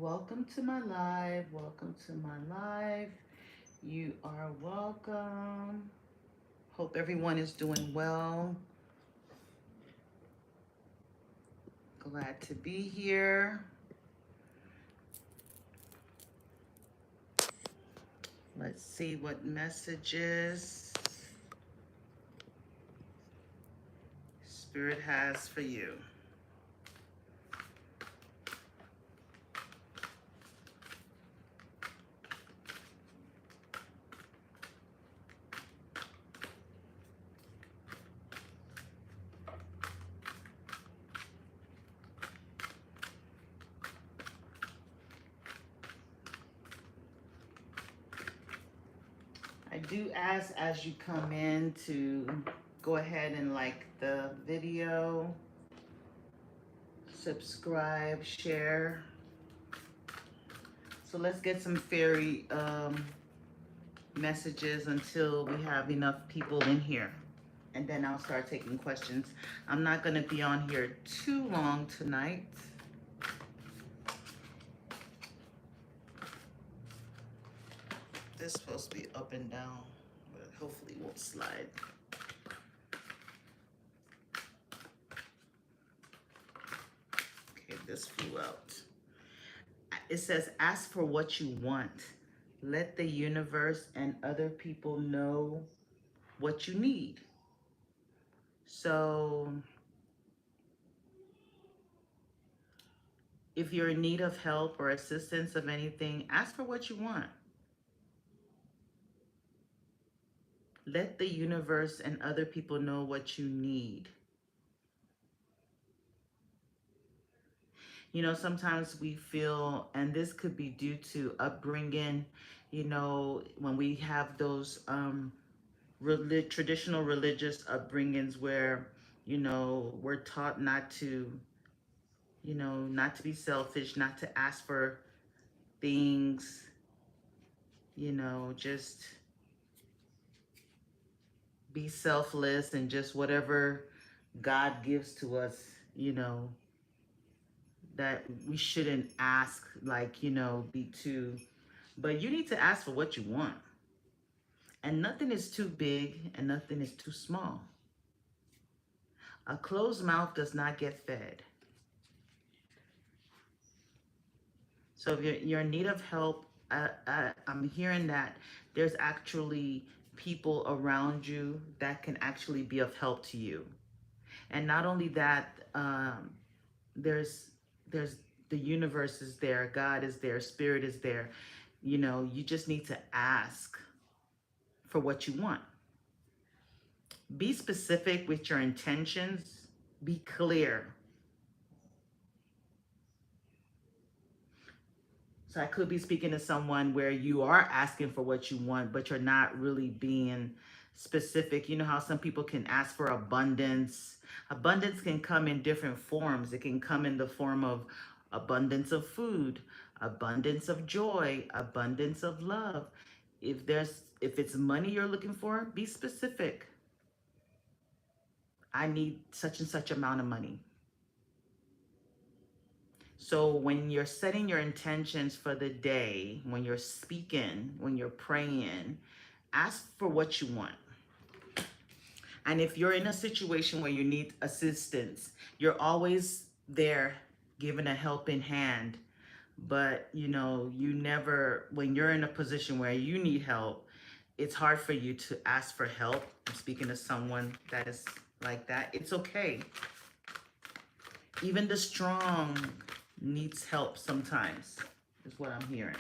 Welcome to my live. Welcome to my live. You are welcome. Hope everyone is doing well. Glad to be here. Let's see what messages Spirit has for you. I do ask as you come in to go ahead and like the video, subscribe, share. So let's get some fairy messages until we have enough people in here. And then I'll start taking questions. I'm not going to be on here too long tonight. This is supposed to be up and down, but hopefully it won't slide. Okay, this flew out. It says, ask for what you want. Let the universe and other people know what you need. So if you're in need of help or assistance of anything, ask for what you want. Let the universe and other people know what you need. You know, sometimes we feel, and this could be due to upbringing, you know, when we have those traditional religious upbringings where, you know, we're taught not to, you know, not to be selfish, not to ask for things, you know, just be selfless and just whatever God gives to us, you know, that we shouldn't ask, like, you know, be too, but you need to ask for what you want. And nothing is too big and nothing is too small. A closed mouth does not get fed. So if you're in need of help, I'm hearing that there's actually people around you that can actually be of help to you. And not only that, there's the universe is there, God is there, spirit is there. You know, you just need to ask for what you want. Be specific with your intentions. Be clear. So I could be speaking to someone where you are asking for what you want, but you're not really being specific. You know how some people can ask for abundance. Abundance can come in different forms. It can come in the form of abundance of food, abundance of joy, abundance of love. If it's money you're looking for, be specific. I need such and such amount of money. So when you're setting your intentions for the day, when you're speaking, when you're praying, ask for what you want. And if you're in a situation where you need assistance, you're always there giving a helping hand. But you know, you never, when you're in a position where you need help, it's hard for you to ask for help. I'm speaking to someone that is like that. It's okay. Even the strong needs help sometimes, is what I'm hearing.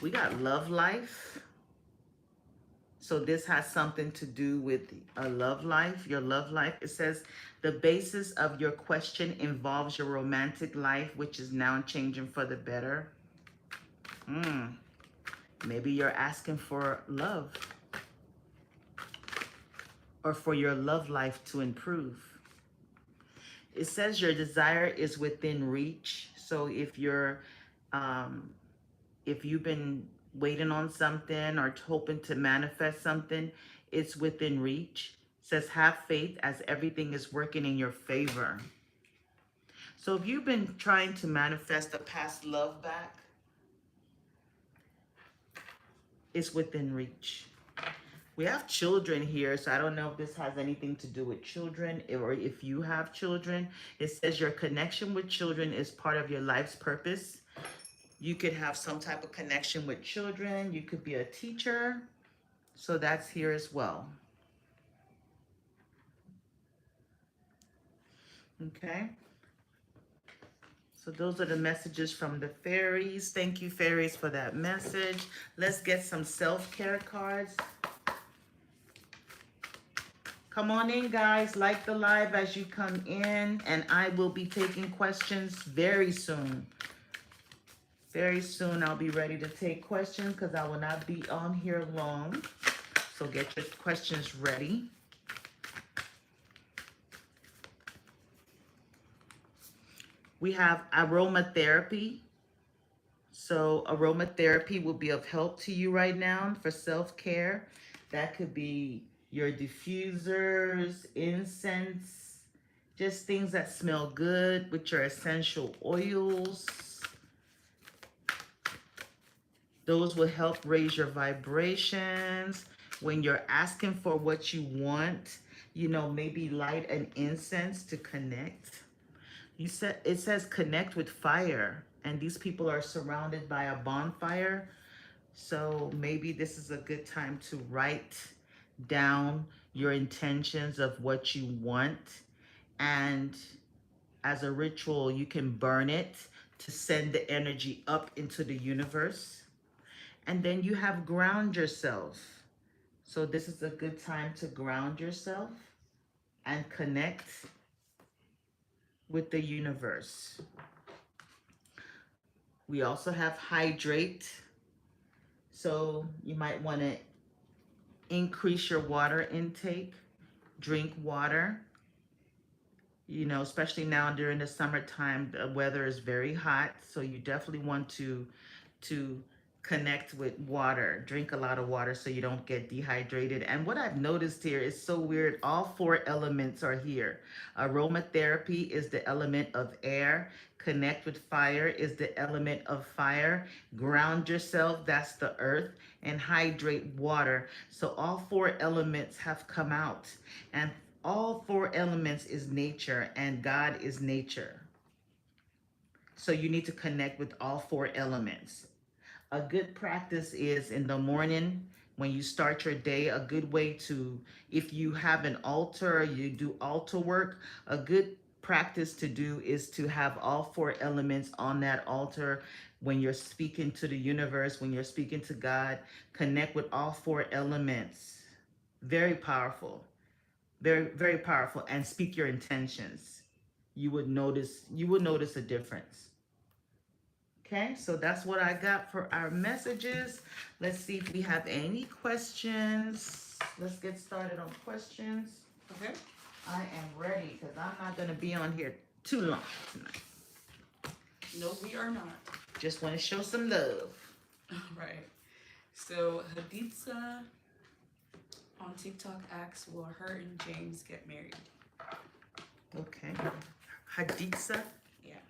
We got love life. So this has something to do with a love life, your love life. It says the basis of your question involves your romantic life, which is now changing for the better. Maybe you're asking for love or for your love life to improve. It says your desire is within reach. So if you've been waiting on something or hoping to manifest something, it's within reach. It says have faith as everything is working in your favor. So if you've been trying to manifest a past love back, it's within reach. We have children here, so I don't know if this has anything to do with children or if you have children. It says your connection with children is part of your life's purpose. You could have some type of connection with children. You could be a teacher. So that's here as well. Okay. So those are the messages from the fairies. Thank you, fairies, for that message. Let's get some self-care cards. Come on in, guys. Like the live as you come in, and I will be taking questions very soon. Very soon, I'll be ready to take questions because I will not be on here long. So get your questions ready. We have aromatherapy. So aromatherapy will be of help to you right now for self-care. That could be your diffusers, incense, just things that smell good with your essential oils. Those will help raise your vibrations. When you're asking for what you want, you know, maybe light an incense to connect. It says connect with fire, and these people are surrounded by a bonfire. So maybe this is a good time to write down your intentions of what you want. And as a ritual, you can burn it to send the energy up into the universe. And then you have ground yourself. So this is a good time to ground yourself and connect with the universe. We also have hydrate. So you might want to increase your water intake. Drink water. You know, especially now during the summertime, the weather is very hot. So you definitely want to connect with water. Drink a lot of water so you don't get dehydrated. And what I've noticed here is so weird. All four elements are here. Aromatherapy is the element of air. Connect with fire is the element of fire. Ground yourself, that's the earth. And hydrate, water. So all four elements have come out. And all four elements is nature, and God is nature. So you need to connect with all four elements. A good practice is in the morning when you start your day. A good way to, if you have an altar, you do altar work, a good practice to do is to have all four elements on that altar. When you're speaking to the universe, when you're speaking to God, connect with all four elements. Very powerful. Very, very powerful. And speak your intentions. You would notice a difference. Okay, so that's what I got for our messages. Let's see if we have any questions. Let's get started on questions. Okay. I am ready because I'm not going to be on here too long tonight. No, we are not. Just want to show some love. Right. So Haditza on TikTok asks, will her and James get married? Okay. Haditza? Yeah.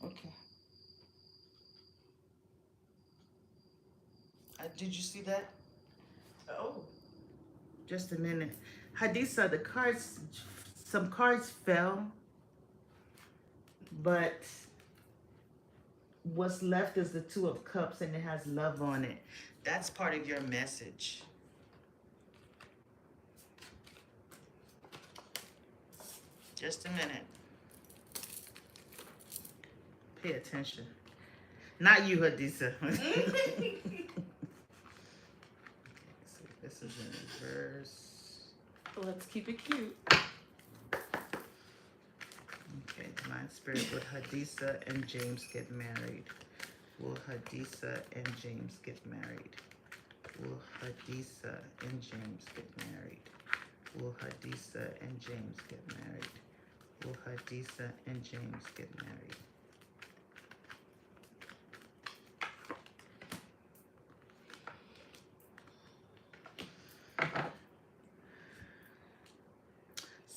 Okay. Did you see that? Oh. Just a minute. Haditza, the cards, some cards fell, but what's left is the Two of Cups and it has love on it. That's part of your message. Just a minute. Pay attention. Not you, Haditza. Okay, so this is in reverse. Let's keep it cute. Okay, Divine Spirit, would Haditza and James get married? Will Haditza and James get married? Will Haditza and James get married? Will Haditza and James get married? Will Haditza and James get married?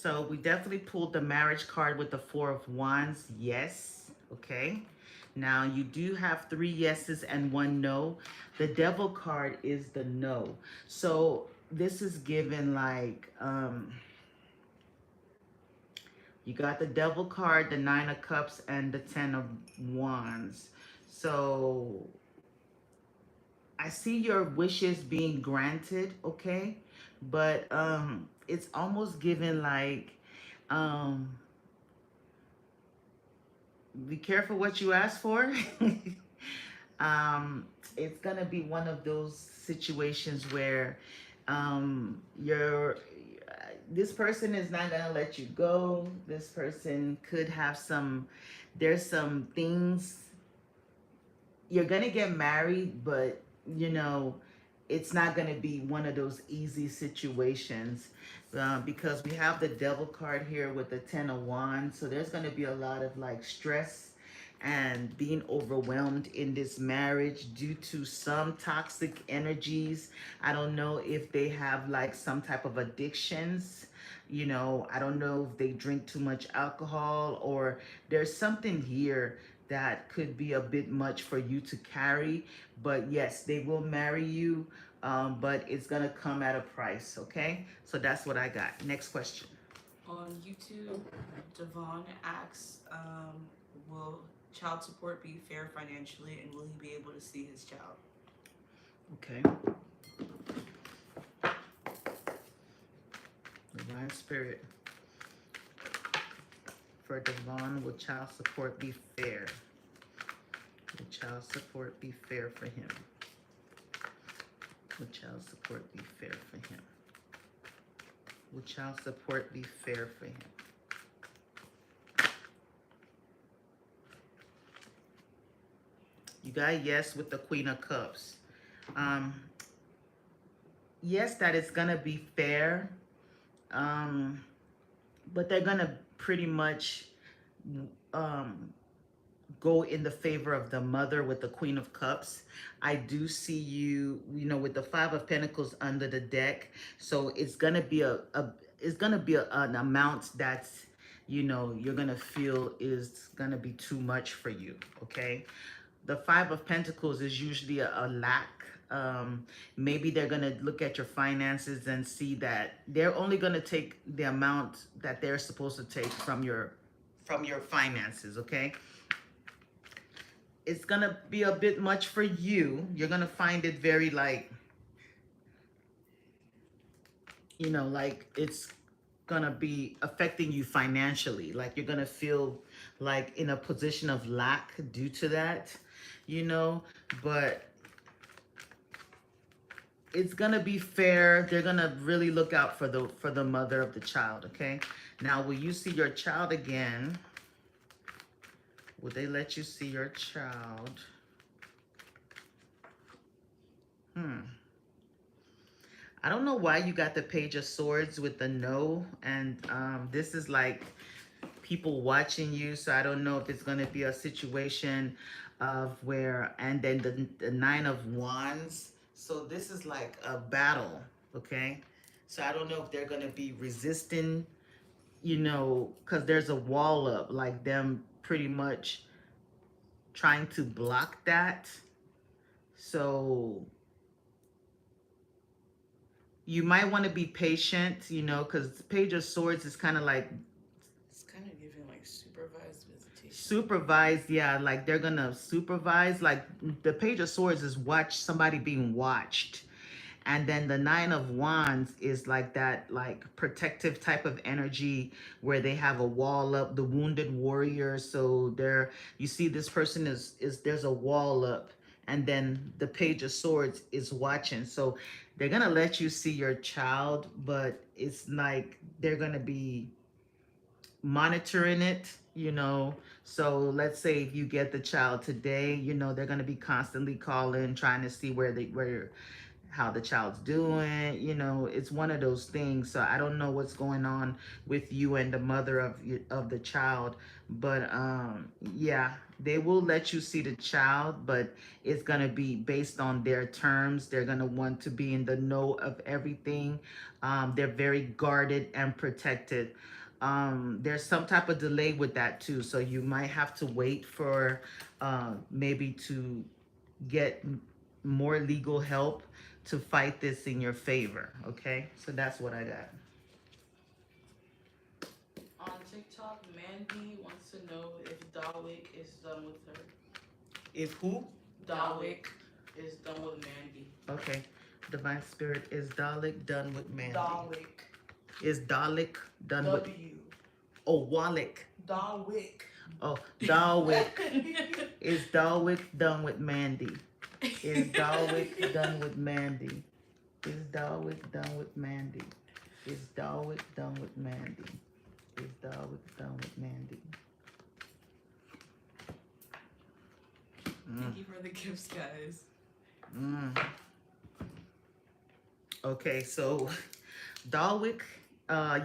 So we definitely pulled the marriage card with the Four of Wands. Yes. Okay. Now you do have 3 yeses and 1 no. The Devil card is the no. So this is given like you got the Devil card, the 9 of Cups, and the 10 of Wands. So I see your wishes being granted, okay? But it's almost given like um be careful what you ask for. um it's gonna be one of those situations where you're this person is not gonna let you go. This person could have some, there's some things, you're gonna get married, but you know, it's not gonna be one of those easy situations because we have the Devil card here with the 10 of Wands. So there's gonna be a lot of like stress and being overwhelmed in this marriage due to some toxic energies. I don't know if they have like some type of addictions. You know, I don't know if they drink too much alcohol, or there's something here that could be a bit much for you to carry. But yes, they will marry you, but it's gonna come at a price. Okay, so that's what I got. Next question. On YouTube, Devon asks, will child support be fair financially, and will he be able to see his child? Okay. Divine Spirit. For Devon, will child support be fair? Will child support be fair for him? Will child support be fair for him? Will child support be fair for him? You got yes with the Queen of Cups. Yes, that it's gonna be fair, but they're gonna pretty much go in the favor of the mother with the Queen of Cups. I do see you, you know, with the Five of Pentacles under the deck. So it's gonna be an amount that's, you know, you're gonna feel is gonna be too much for you. Okay. The Five of Pentacles is usually a lack. Maybe they're gonna look at your finances and see that they're only gonna take the amount that they're supposed to take from your finances. Okay. It's gonna be a bit much for you. You're gonna find it very like, you know, like it's gonna be affecting you financially. Like you're gonna feel like in a position of lack due to that, you know, but it's gonna be fair. They're gonna really look out for the mother of the child, okay? Now, will you see your child again? Will they let you see your child? I don't know why you got the Page of Swords with the no, and this is like people watching you, so I don't know if it's gonna be a situation of where, and then the Nine of Wands. So this is like a battle, okay? So I don't know if they're gonna be resisting, you know, because there's a wall up, like them pretty much trying to block that. So you might want to be patient, you know, because Page of Swords is kind of like, It's kind of giving like supervised visitation. supervised, yeah, like they're gonna supervise. Like the Page of Swords is watch somebody being watched, and then the Nine of Wands is like that, like protective type of energy where they have a wall up, the wounded warrior. So there, you see this person is there's a wall up, and then the Page of Swords is watching. So they're gonna let you see your child, but it's like they're gonna be monitoring it, you know. So let's say if you get the child today, you know, they're gonna be constantly calling, trying to see where how the child's doing. You know, it's one of those things. So I don't know what's going on with you and the mother of the child, but yeah, they will let you see the child, but it's gonna be based on their terms. They're gonna want to be in the know of everything. They're very guarded and protected. There's some type of delay with that too, so you might have to wait for maybe to get more legal help to fight this in your favor. Okay, so that's what I got. On TikTok, Mandy wants to know if Dawick is done with her. If who? Dawick is done with Mandy. Okay, divine spirit, is Dalek done with Mandy? Dawick. Is Dalek done with? W. Oh, Wallach. Dawick. Oh, Dalwick. Is Dalwick done with Mandy? Is Dalwick done with Mandy? Is Dalwick done with Mandy? Is Dalwick done with Mandy? Is Dalwick done with Mandy? Thank you for the gifts, guys. Okay, so Dalwick,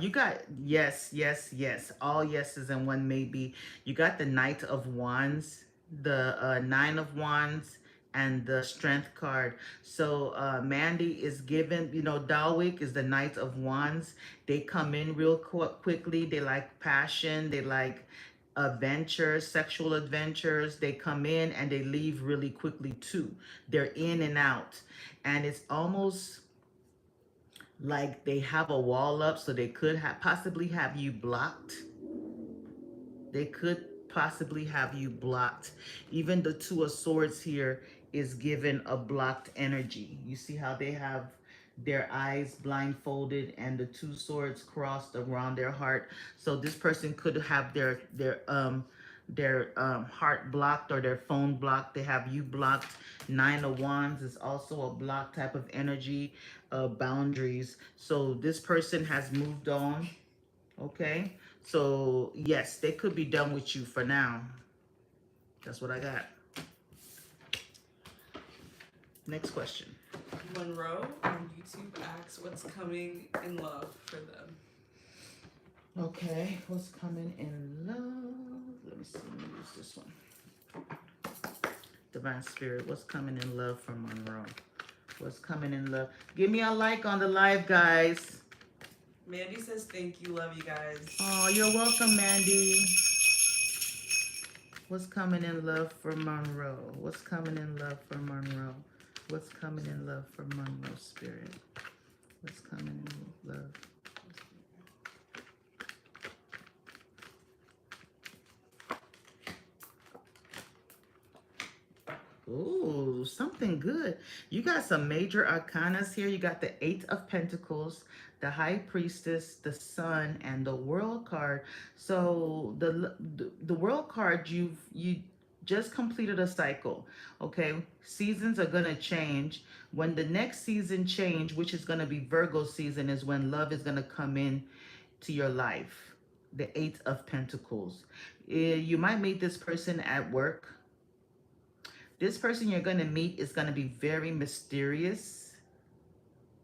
you got yes, yes, yes. All yeses and one maybe. You got the Knight of Wands, the Nine of Wands, and the Strength card. So Mandy is given, you know, Dalwick is the Knight of Wands. They come in real quickly. They like passion. They like adventures, sexual adventures. They come in and they leave really quickly too. They're in and out. And it's almost like they have a wall up, so they could possibly have you blocked. They could possibly have you blocked. Even the Two of Swords here is given a blocked energy. You see how they have their eyes blindfolded and the two swords crossed around their heart. So this person could have their heart blocked or their phone blocked. They have you blocked. Nine of Wands is also a block type of energy, boundaries. So this person has moved on. Okay, so yes, they could be done with you for now. That's what I got. Next question. Monroe on YouTube asks what's coming in love for them. Okay, what's coming in love? Let me see, let me use this one. Divine Spirit, what's coming in love for Monroe? What's coming in love? Give me a like on the live, guys. Mandy says thank you, love you guys. Oh, you're welcome, Mandy. What's coming in love for Monroe? What's coming in love for Monroe? What's coming in love for Monroe Spirit? What's coming in love? Ooh, something good. You got some major arcanas here. You got the Eight of Pentacles, the High Priestess, the Sun, and the World card. So the World card, you just completed a cycle. Okay, seasons are gonna change. When the next season change, which is gonna be Virgo season, is when love is gonna come in to your life. The Eight of Pentacles. You might meet this person at work. This person you're going to meet is going to be very mysterious.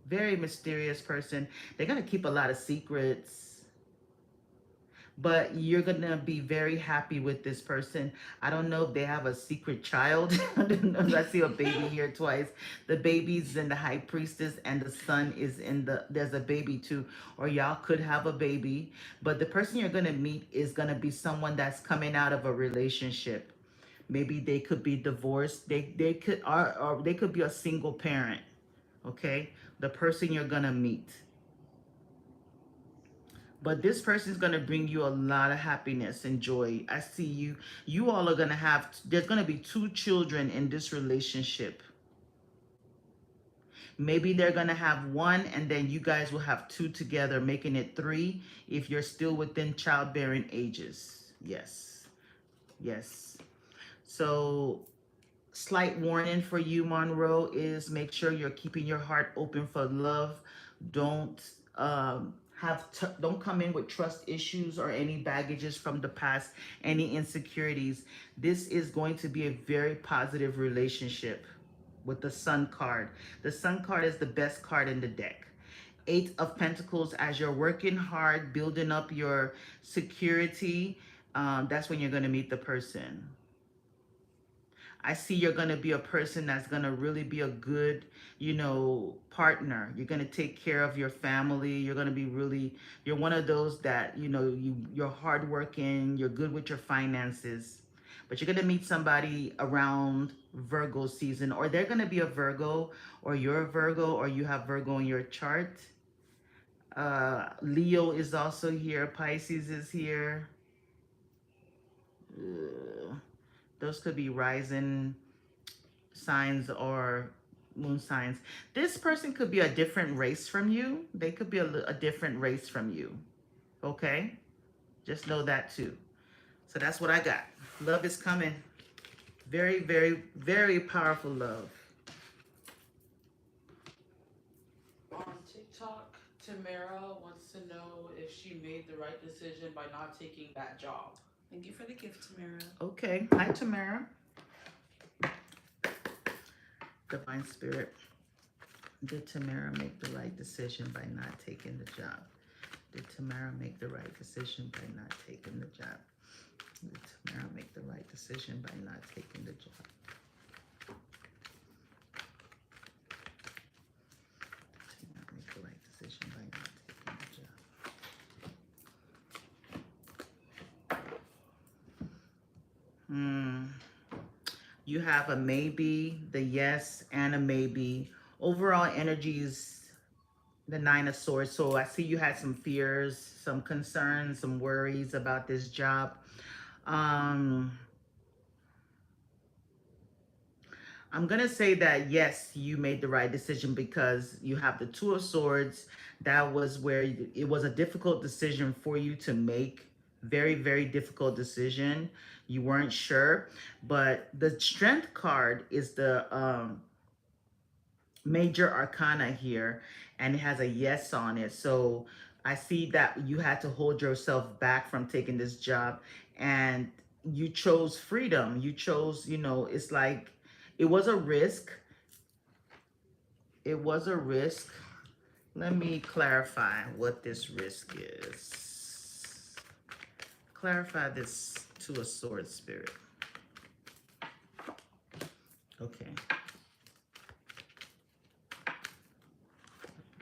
Very mysterious person. They're going to keep a lot of secrets. But you're going to be very happy with this person. I don't know if they have a secret child. I don't know. I see a baby here twice. The baby's in the High Priestess and the Sun is in the, there's a baby too. Or y'all could have a baby. But the person you're going to meet is going to be someone that's coming out of a relationship. Maybe they could be divorced. They could or they could be a single parent. Okay, the person you're gonna meet. But this person is gonna bring you a lot of happiness and joy. I see you. You all are gonna have. There's gonna be 2 children in this relationship. Maybe they're gonna have 1, and then you guys will have 2 together, making it 3 if you're still within childbearing ages. Yes, yes. So, slight warning for you, Monroe, is make sure you're keeping your heart open for love. Don't don't come in with trust issues or any baggages from the past, any insecurities. This is going to be a very positive relationship. with the Sun card. The Sun card is the best card in the deck. Eight of Pentacles, as you're working hard, building up your security, that's when you're going to meet the person. I see you're going to be a person that's going to really be a good, partner. You're going to take care of your family. You're going to be really, you're one of those that, you're hardworking, you're good with your finances. But you're going to meet somebody around Virgo season, or they're going to be a Virgo, or you're a Virgo, or you have Virgo in your chart. Leo is also here. Pisces is here. Those could be rising signs or moon signs. This person could be a different race from you. They could be a different race from you. Okay? Just know that too. So that's what I got. Love is coming. Very, very, very powerful love. On TikTok, Tamara wants to know if she made the right decision by not taking that job. Thank you for the gift, Tamara. Okay. Hi, Tamara. Divine Spirit. Did Tamara make the right decision by not taking the job? Did Tamara make the right decision by not taking the job? Did Tamara make the right decision by not taking the job? Did Tamara make the right decision by not taking the job? You have a maybe, the yes, and a maybe. Overall energy is the Nine of Swords. So I see you had some fears, some concerns, some worries about this job. I'm going to say that, yes, you made the right decision because you have the Two of Swords. That was where it was a difficult decision for you to make. Very, very difficult decision. You weren't sure. But the Strength card is the major arcana here. And it has a yes on it. So I see that you had to hold yourself back from taking this job. And you chose freedom. You chose, it's like, it was a risk. It was a risk. Let me clarify what this risk is. Clarify this Two of Swords, Spirit. Okay.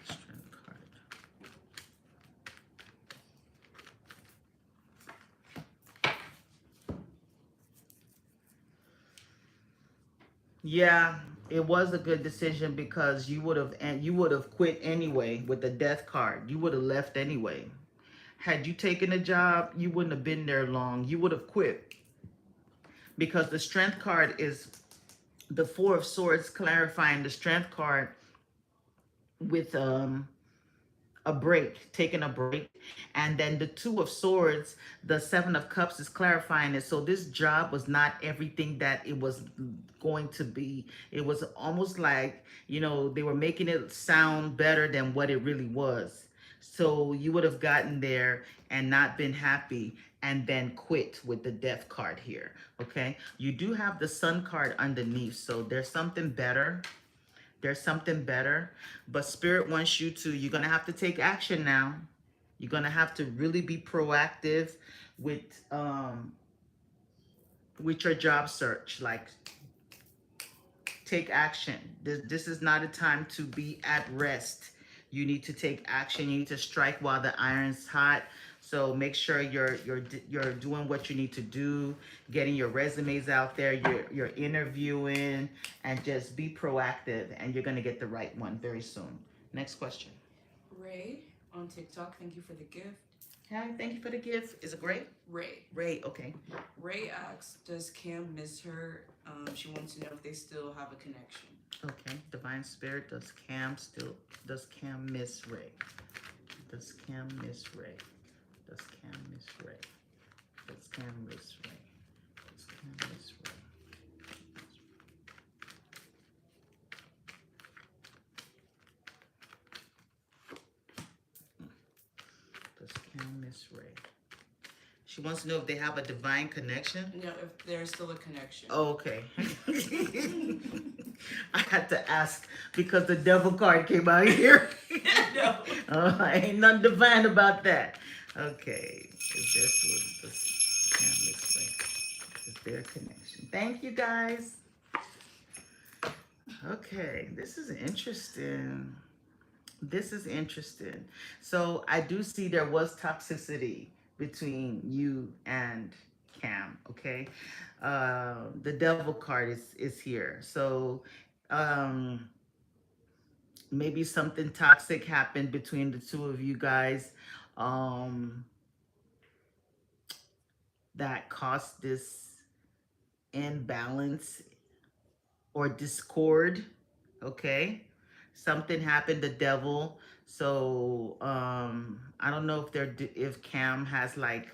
Strength card. Yeah, it was a good decision because you would have quit anyway with the Death card. You would have left anyway. Had you taken a job, you wouldn't have been there long. You would have quit. Because the Strength card is the Four of Swords, clarifying the Strength card with a break, taking a break. And then the Two of Swords, the Seven of Cups is clarifying it. So this job was not everything that it was going to be. It was almost like, they were making it sound better than what it really was. So you would have gotten there and not been happy and then quit with the Death card here, okay? You do have the Sun card underneath, so there's something better. There's something better, but Spirit wants you to, you're going to have to take action now. You're going to have to really be proactive with your job search. Like, take action. This is not a time to be at rest. You need to take action. You need to strike while the iron's hot. So make sure you're doing what you need to do, getting your resumes out there, you're interviewing, and just be proactive, and you're gonna get the right one very soon. Next question. Ray on TikTok, thank you for the gift. Hi, thank you for the gift. Is it Ray? Ray. Ray, okay. Ray asks, does Cam miss her? She wants to know if they still have a connection. Okay. Divine Spirit, does Cam miss Ray? Does Cam miss Ray? Does Cam miss Ray? Does Cam miss Ray? Does Cam miss Ray? Does Cam miss Ray? She wants to know if they have a divine connection. No, if there's still a connection. Oh, okay. I had to ask because the devil card came out here. No. Ain't nothing divine about that. Okay, is this what this can explain? Is there a connection? Thank you guys. Okay, this is interesting. This is interesting. So I do see there was toxicity between you and Cam. Okay, the devil card is here. So um, maybe something toxic happened between the two of you guys um, that caused this imbalance or discord. Okay, something happened. The devil. So I don't know if if Cam has like,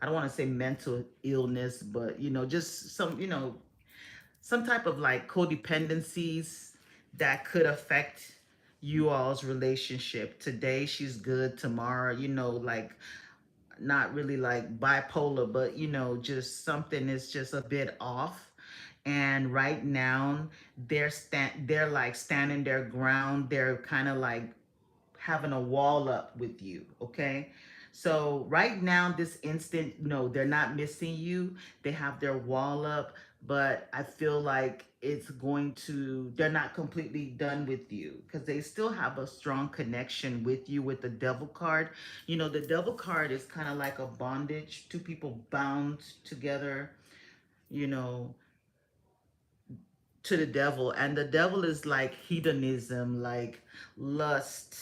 I don't want to say mental illness, but just some some type of like codependencies that could affect you all's relationship. Today she's good, tomorrow, like not really like bipolar, but just something is just a bit off. And right now they're like standing their ground. They're kind of like having a wall up with you, okay? So right now, this instant, no, they're not missing you. They have their wall up, but I feel like they're not completely done with you because they still have a strong connection with you with the devil card. The devil card is kind of like a bondage, two people bound together, you know, to the devil. And the devil is like hedonism, like lust,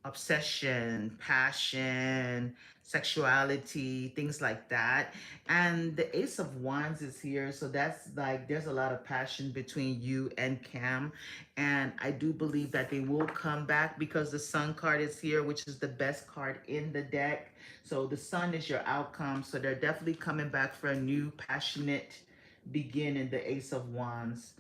obsession, passion, sexuality, things like that. And the Ace of Wands is here. So that's like, there's a lot of passion between you and Cam. And I do believe that they will come back because the Sun card is here, which is the best card in the deck. So the Sun is your outcome. So they're definitely coming back for a new passionate beginning, the Ace of Wands.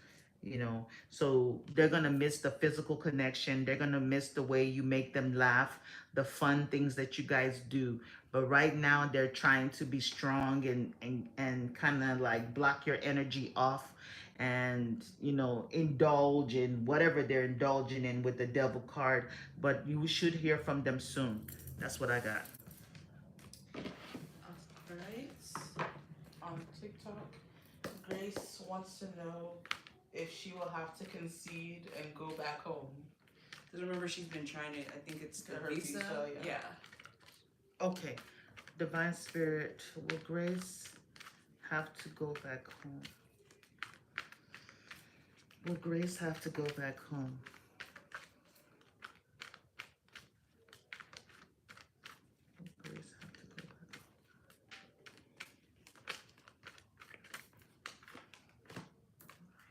So they're gonna miss the physical connection. They're gonna miss the way you make them laugh, the fun things that you guys do. But right now they're trying to be strong and kind of like block your energy off and indulge in whatever they're indulging in with the devil card. But you should hear from them soon. That's what I got. Alright. On TikTok, Grace wants to know if she will have to concede and go back home. Because remember, she's been trying to, I think it's the Her visa. visa, yeah. Okay. Divine Spirit, will Grace have to go back home? Will Grace have to go back home? Will Grace have to go back home?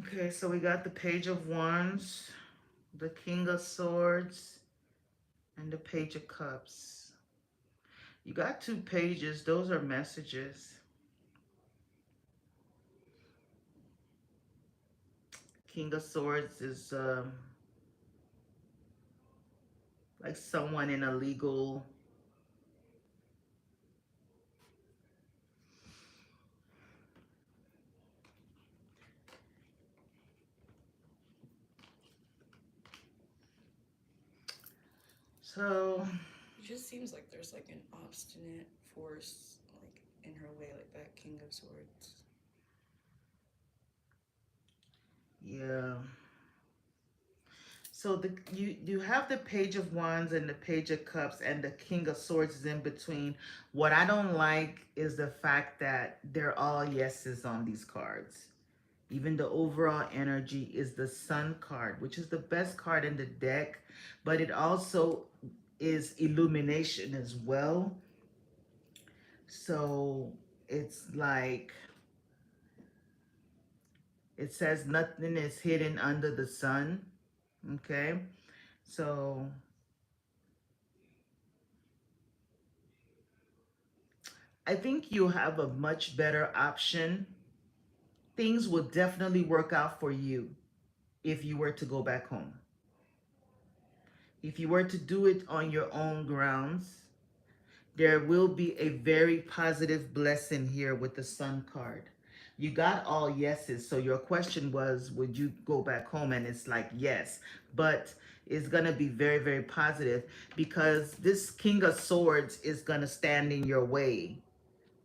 Okay, so we got the Page of Wands, the King of Swords, and the Page of Cups. You got two pages. Those are messages. King of Swords is like someone in a legal so It just seems like there's like an obstinate force like in her way, like that King of Swords. yeah. So you have the Page of Wands and the Page of Cups and the King of Swords is in between. What I don't like is the fact that they're all yeses on these cards. Even the overall energy is the Sun card, which is the best card in the deck, but it also is illumination as well. So it's like, it says nothing is hidden under the sun. Okay, so I think you have a much better option. Things will definitely work out for you if you were to go back home. If you were to do it on your own grounds, there will be a very positive blessing here with the Sun card. You got all yeses. So your question was, would you go back home? And it's like, yes. But it's going to be very, very positive because this King of Swords is going to stand in your way.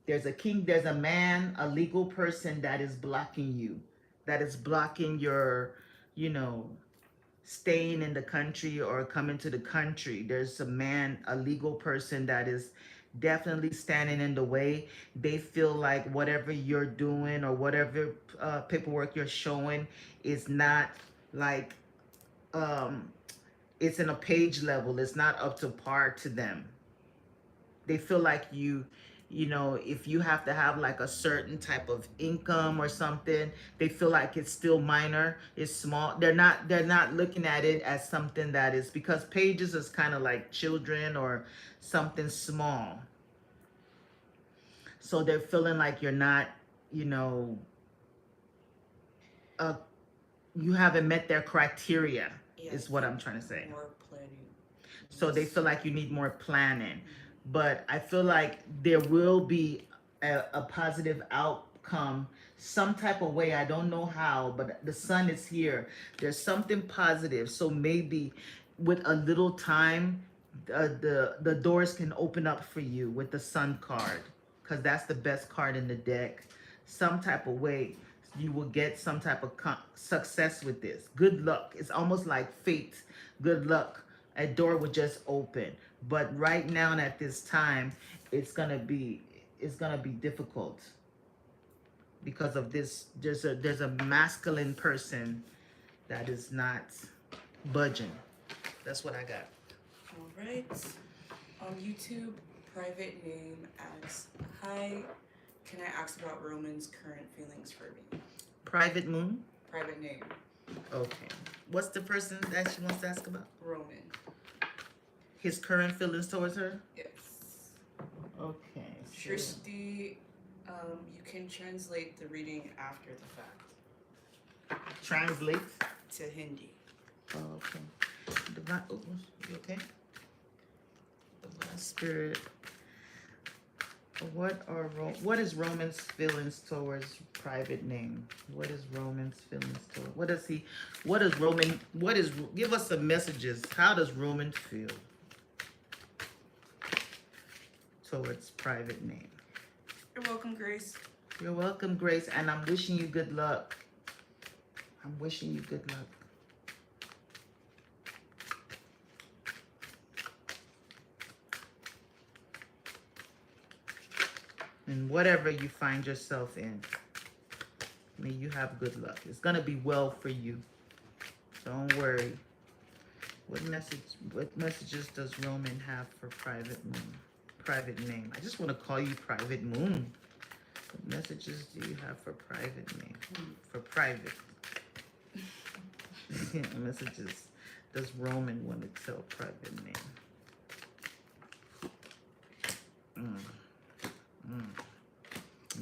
There's a man, a legal person that is blocking you, that is blocking your, you know, staying in the country or coming to the country. There's a man, a legal person that is definitely standing in the way. They feel like whatever you're doing or whatever paperwork you're showing is not like, it's in a page level. It's not up to par to them. They feel like you know, if you have to have like a certain type of income or something, they feel like it's still minor, it's small. They're not looking at it as something that is, because pages is kind of like children or something small. So they're feeling like you're not, you know, uh you haven't met their criteria, Yeah, is what I'm trying to say. more planning. So they feel like you need more planning. But I feel like there will be a positive outcome some type of way. I don't know how, but the sun is here. There's something positive. So maybe with a little time, the doors can open up for you with the sun card, because that's the best card in the deck. Some type of way you will get some type of success with this. Good luck. It's almost like fate. Good luck. A door would just open. But right now and at this time, it's gonna be difficult because of this. There's a masculine person that is not budging. That's what I got. All right. On YouTube, private name asks, "Hi, can I ask about Roman's current feelings for me?" Private moon. Private name, Okay. What's the person that she wants to ask about? Roman. His current feelings towards her. Yes. Okay. Trishti, you can translate the reading after the fact Translate. to Hindi. Oh, okay. Divine. Oh, you okay? Divine Spirit. What is Roman's feelings towards private name? What is Roman's feelings towards? Give us some messages. How does Roman feel towards private name? You're welcome, Grace. You're welcome, Grace, and I'm wishing you good luck. I'm wishing you good luck. And whatever you find yourself in, may you have good luck. It's gonna be well for you. Don't worry. What messages does Roman have for private moon? Private name. I just want to call you Private Moon. What messages do you have for private name? For private. Messages does Roman want to tell private name?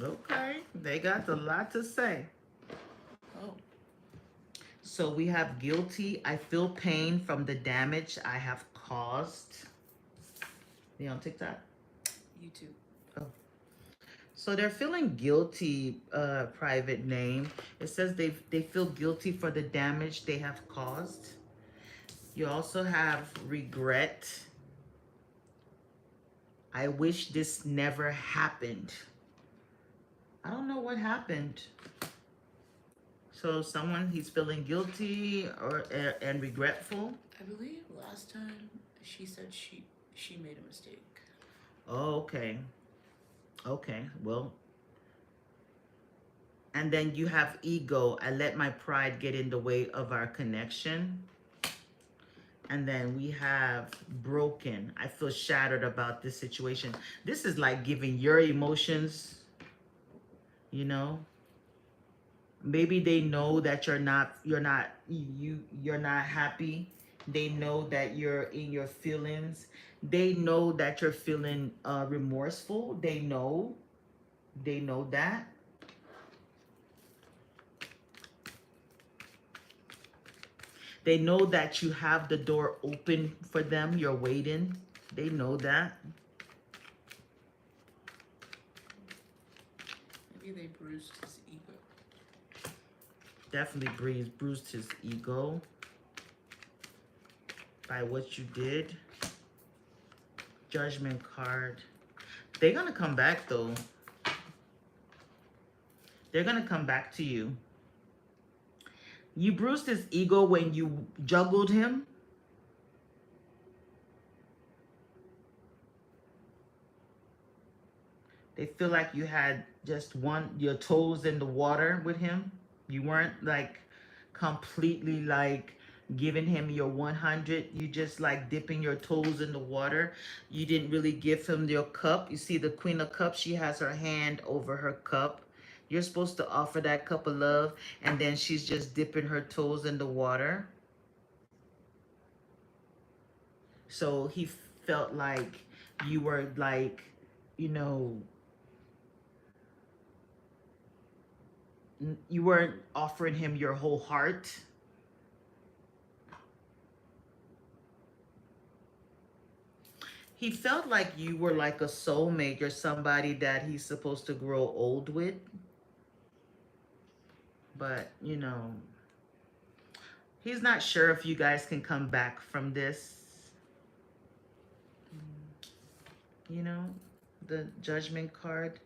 Okay, they got a lot to say. Oh. So we have guilty. I feel pain from the damage I have caused. You on TikTok? YouTube. Oh. So they're feeling guilty, private name. It says they feel guilty for the damage they have caused. You also have regret. I wish this never happened. I don't know what happened. So he's feeling guilty and regretful. I believe last time she said she made a mistake. Oh, okay. Okay, well. And then you have ego. I let my pride get in the way of our connection. And then we have broken. I feel shattered about this situation. This is like giving your emotions, you know. Maybe they know that you're not happy. They know that you're in your feelings. They know that you're feeling remorseful. They know that. They know that you have the door open for them. You're waiting. They know that. Maybe they bruised his ego. Definitely bruised his ego by what you did. Judgment card. They're gonna come back though. They're gonna come back to you. You bruised his ego when you juggled him. They feel like you had just your toes in the water with him. You weren't like completely like giving him your 100. You just like dipping your toes in the water. You didn't really give him your cup. You see the Queen of Cups, she has her hand over her cup. You're supposed to offer that cup of love, and then she's just dipping her toes in the water. So he felt like you were like, you know, you weren't offering him your whole heart. He felt like you were like a soulmate. You're somebody that he's supposed to grow old with. But, you know, he's not sure if you guys can come back from this. You know, the Judgment card.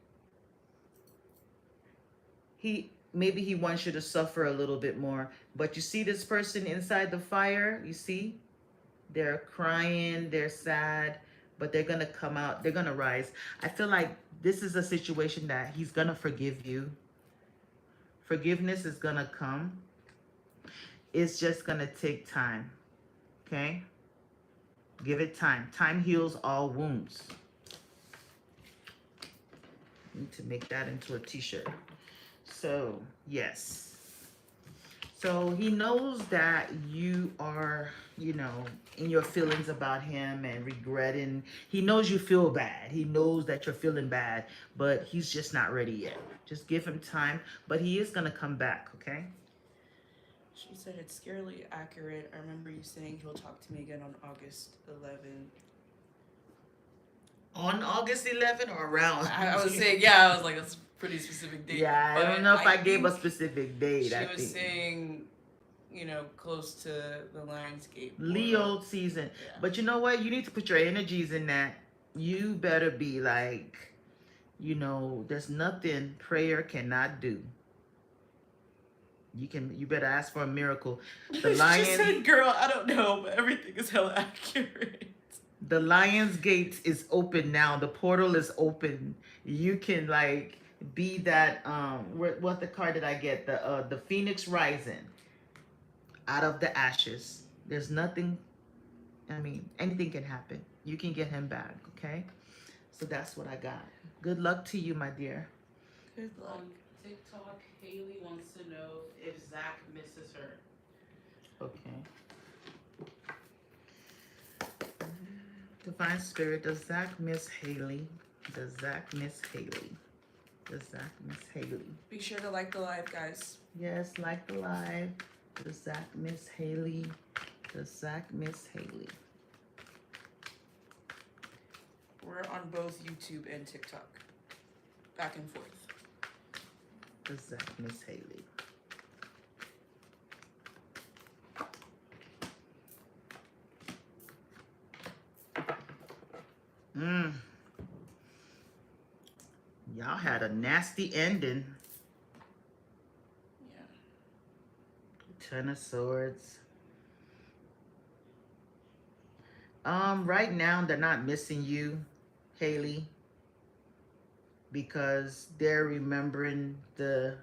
Maybe he wants you to suffer a little bit more. But you see this person inside the fire, you see? They're crying, they're sad, but they're going to come out. They're going to rise. I feel like this is a situation that he's going to forgive you. Forgiveness is going to come. It's just going to take time. Okay? Give it time. Time heals all wounds. Need to make that into a t-shirt. So, yes. So he knows that you are, you know, in your feelings about him and regretting. He knows you feel bad. He knows that you're feeling bad, but he's just not ready yet. Just give him time, but he is going to come back, okay? She said it's scarily accurate. I remember you saying he'll talk to me again on August 11th. On August 11th or around? I was saying, yeah, I was like, that's a pretty specific date. Yeah, I don't know if I gave a specific date. She was saying, you know, close to the Lionsgate. Leo season. Yeah. But you know what? You need to put your energies in that. You better be like, you know, there's nothing prayer cannot do. You better ask for a miracle. The lion. She said, girl, I don't know, but everything is hella accurate. The Lion's Gate is open now. The portal is open. You can like be that what the card did I get? The Phoenix Rising out of the ashes. There's nothing, I mean, anything can happen. You can get him back, okay? So that's what I got. Good luck to you, my dear. Good luck. On TikTok, Haley wants to know if Zach misses her. Okay. Divine Spirit, does Zach miss Haley? Does Zach miss Haley? Does Zach miss Haley? Be sure to like the live, guys. Yes, like the live. Does Zach miss Haley? Does Zach miss Haley? We're on both YouTube and TikTok. Back and forth. Does Zach miss Haley? Y'all had a nasty ending. Yeah. Ten of Swords. Right now they're not missing you, Haley, because they're remembering the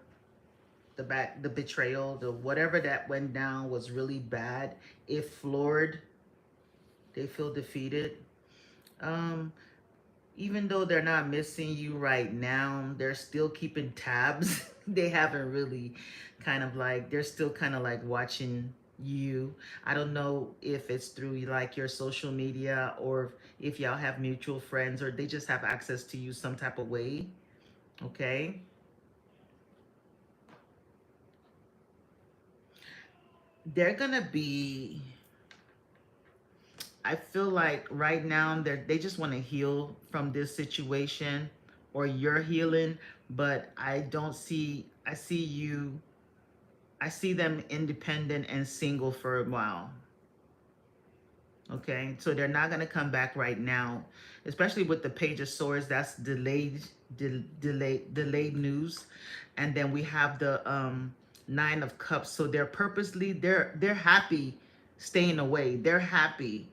betrayal, the whatever that went down was really bad. It floored. They feel defeated. Even though they're not missing you right now, they're still keeping tabs. They haven't really kind of like, they're still kind of like watching you. I don't know if it's through like your social media or if y'all have mutual friends or they just have access to you some type of way. Okay. they're gonna be, I feel like right now they just want to heal from this situation, or you're healing, but I don't see, I see you, I see them independent and single for a while. Okay, so they're not gonna come back right now, especially with the Page of Swords. That's delayed news, and then we have the Nine of Cups. So they're purposely, they're happy staying away. They're happy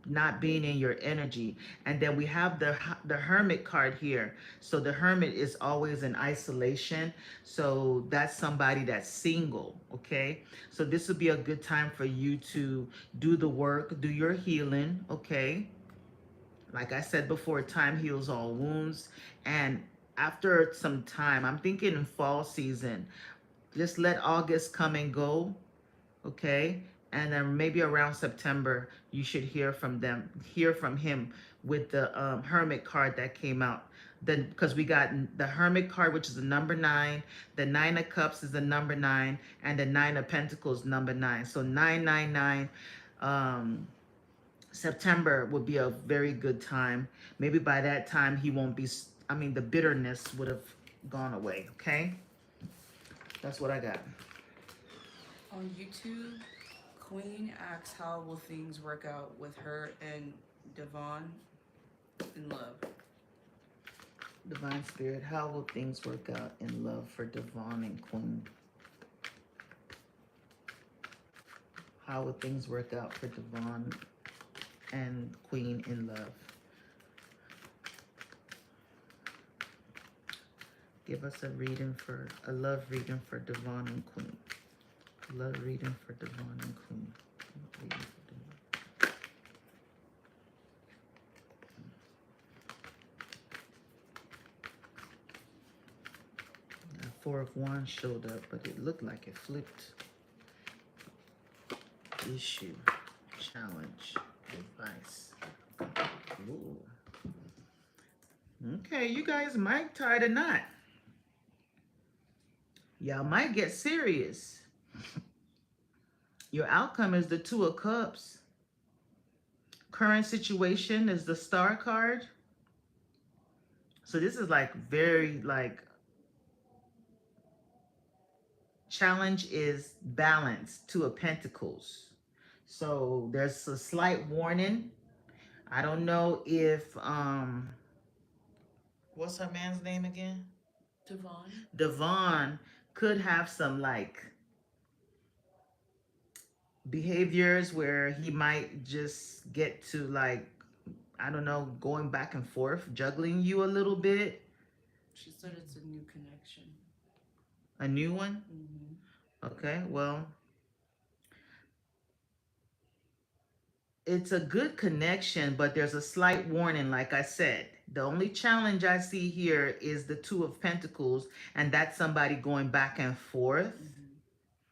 not being in your energy. And then we have the Hermit card here. So the Hermit is always in isolation. So that's somebody that's single. Okay, so this would be a good time for you to do the work, do your healing. Okay, like I said before, time heals all wounds. And after some time, I'm thinking in fall season, just let August come and go. Okay, and then maybe around September you should hear from him with the Hermit card that came out. Then, because we got the Hermit card, which is the number 9, the Nine of Cups is the number 9, and the Nine of Pentacles number 9. So 999. September would be a very good time. Maybe by that time he won't be, I mean, the bitterness would have gone away. Okay, that's what I got. On YouTube, Queen asks how will things work out with her and Devon in love. Divine Spirit, how will things work out in love for Devon and Queen? How will things work out for Devon and Queen in love? Give us a love reading for Devon and Queen. Love reading for Devon and Queen. Reading for Devon. 4 of Wands showed up, but it looked like it flipped. Issue, challenge, advice. Ooh. Okay, you guys might tie the knot. Y'all might get serious. Your outcome is the Two of Cups. Current situation is the Star card. So this is like very like, challenge is balance, Two of Pentacles. So there's a slight warning. I don't know if what's her man's name again? Devon. Devon could have some like behaviors where he might just get to like, I don't know, going back and forth, juggling you a little bit. She said it's a new connection. A new one? Mm-hmm. Okay, well, it's a good connection, but there's a slight warning, like I said. The only challenge I see here is the Two of Pentacles, and that's somebody going back and forth,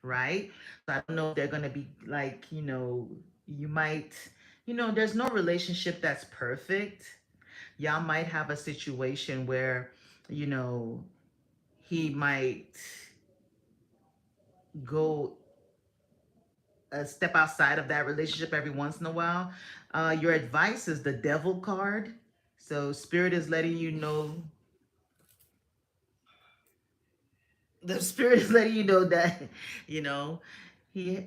right? So I don't know if they're going to be like, you might, there's no relationship that's perfect. Y'all might have a situation where, he might go a step outside of that relationship every once in a while. Your advice is the Devil card. So Spirit is letting you know, that, he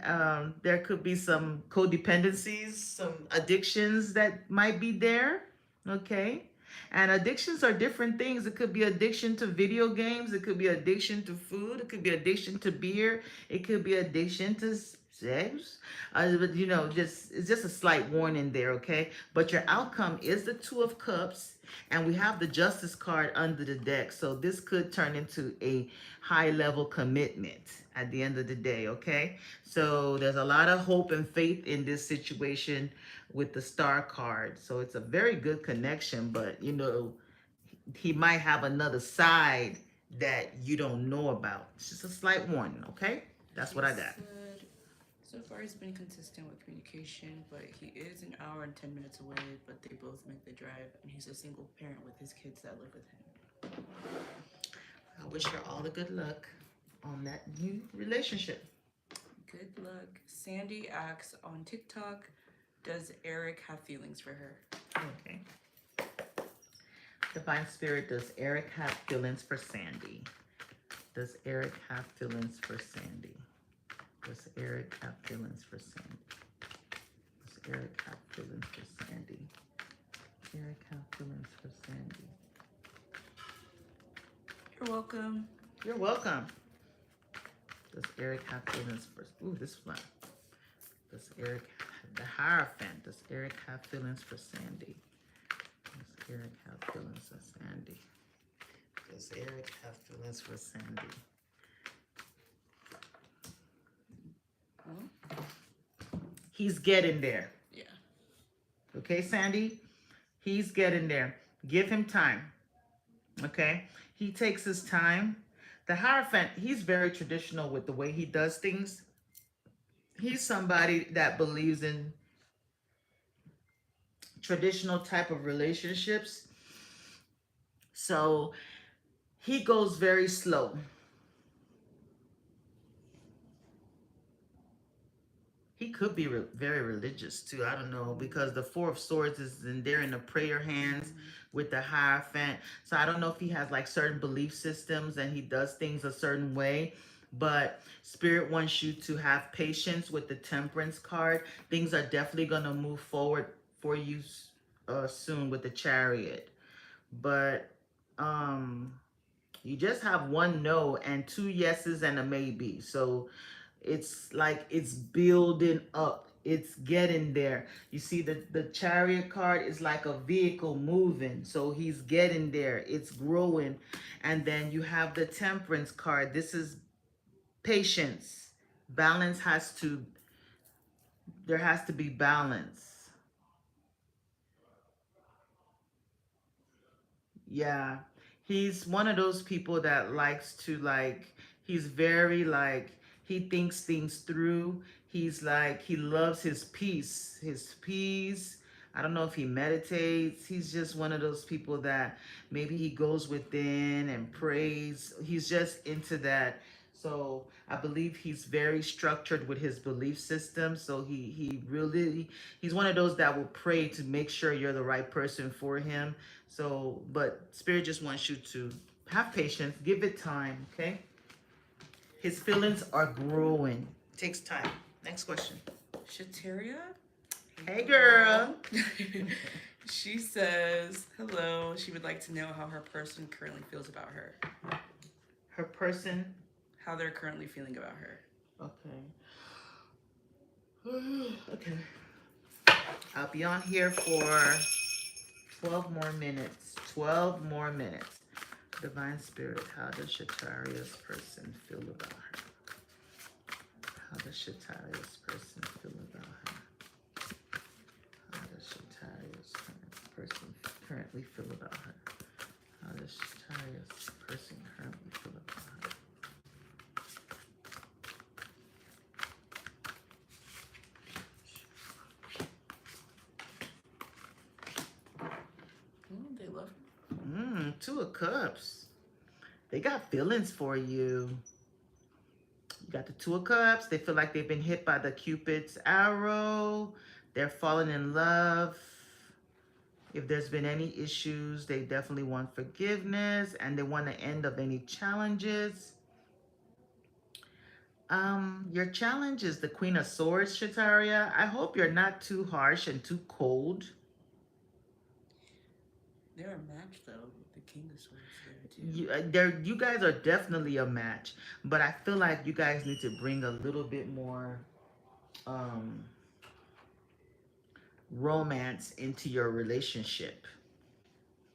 there could be some codependencies, some addictions that might be there. Okay. And addictions are different things. It could be addiction to video games. It could be addiction to food. It could be addiction to beer. It could be addiction to sex. But it's just a slight warning there, okay? But your outcome is the Two of Cups, and we have the Justice card under the deck. So this could turn into a high-level commitment at the end of the day, okay? So there's a lot of hope and faith in this situation with the Star card. So it's a very good connection, but he might have another side that you don't know about. It's just a slight warning, okay? That's what I got. So far he's been consistent with communication, but he is an hour and 10 minutes away, but they both make the drive, and he's a single parent with his kids that live with him. I wish her all the good luck on that new relationship. Good luck. Sandy asks on TikTok, does Eric have feelings for her? Okay. Divine Spirit, does Eric have feelings for Sandy? Does Eric have feelings for Sandy? Does Eric have feelings for Sandy? Does Eric have feelings for Sandy? Eric have feelings for Sandy? You're welcome. You're welcome. Does Eric have feelings for? Ooh, this one. Does Eric, the Hierophant? Does Eric have feelings for Sandy? Does Eric have feelings for Sandy? Does Eric have feelings for Sandy? He's getting there. Yeah. Okay, Sandy? He's getting there. Give him time. Okay? He takes his time. The Hierophant, he's very traditional with the way he does things. He's somebody that believes in traditional type of relationships. So he goes very slow. He could be very religious too. I don't know, because the Four of Swords is in there in the prayer hands with the Hierophant. So I don't know if he has like certain belief systems and he does things a certain way. But Spirit wants you to have patience with the Temperance card. Things are definitely going to move forward for you soon with the Chariot. But you just have one no and two yeses and a maybe. So it's like it's building up. It's getting there. You see the Chariot card is like a vehicle moving. So he's getting there. It's growing. And then you have the Temperance card. This is patience. Balance there has to be balance. Yeah. He's one of those people that likes to he's very he thinks things through. He's he loves his peace. His peace. I don't know if he meditates. He's just one of those people that maybe he goes within and prays. He's just into that. So I believe he's very structured with his belief system. So he's one of those that will pray to make sure you're the right person for him. So, but Spirit just wants you to have patience, give it time, okay? His feelings are growing. It takes time. Next question. Shataria? Hey, girl. She says, hello. She would like to know how her person currently feels about her. Her person? How they're currently feeling about her. Okay. Okay. I'll be on here for 12 more minutes. 12 more minutes. Divine Spirit, how does Shataria's person feel about her? How does Shataria's person feel about her? How does Shataria's person currently feel about her? How does Shataria's person currently feel about her? They love her. Two of Cups. They got feelings for you. You got the Two of Cups. They feel like they've been hit by the Cupid's arrow. They're falling in love. If there's been any issues, they definitely want forgiveness and they want the end of any challenges. Your challenge is the Queen of Swords, Shataria. I hope you're not too harsh and too cold. They're a match though, with the King of Swords there too. You guys are definitely a match, but I feel like you guys need to bring a little bit more romance into your relationship,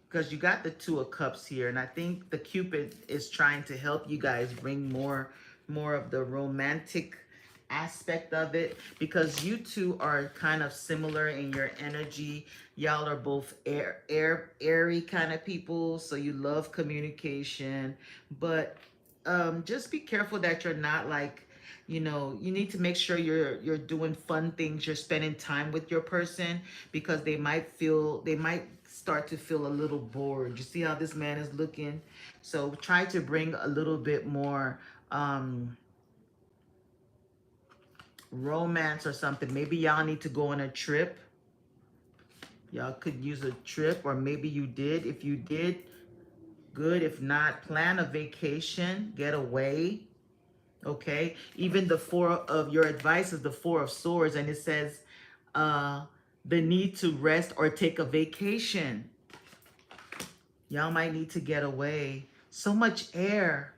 because you got the Two of Cups here, and I think the Cupid is trying to help you guys bring more of the romantic aspect of it, because you two are kind of similar in your energy. Y'all are both airy kind of people, so you love communication, but just be careful that you're not you need to make sure you're doing fun things, you're spending time with your person, because they might start to feel a little bored. You see how this man is looking? So try to bring a little bit more romance or something. Maybe y'all need to go on a trip. Y'all could use a trip, or maybe you did. If you did, good. If not, plan a vacation, get away. Okay. Even the four of your advice is the Four of Swords, and it says the need to rest or take a vacation. Y'all might need to get away. So much air.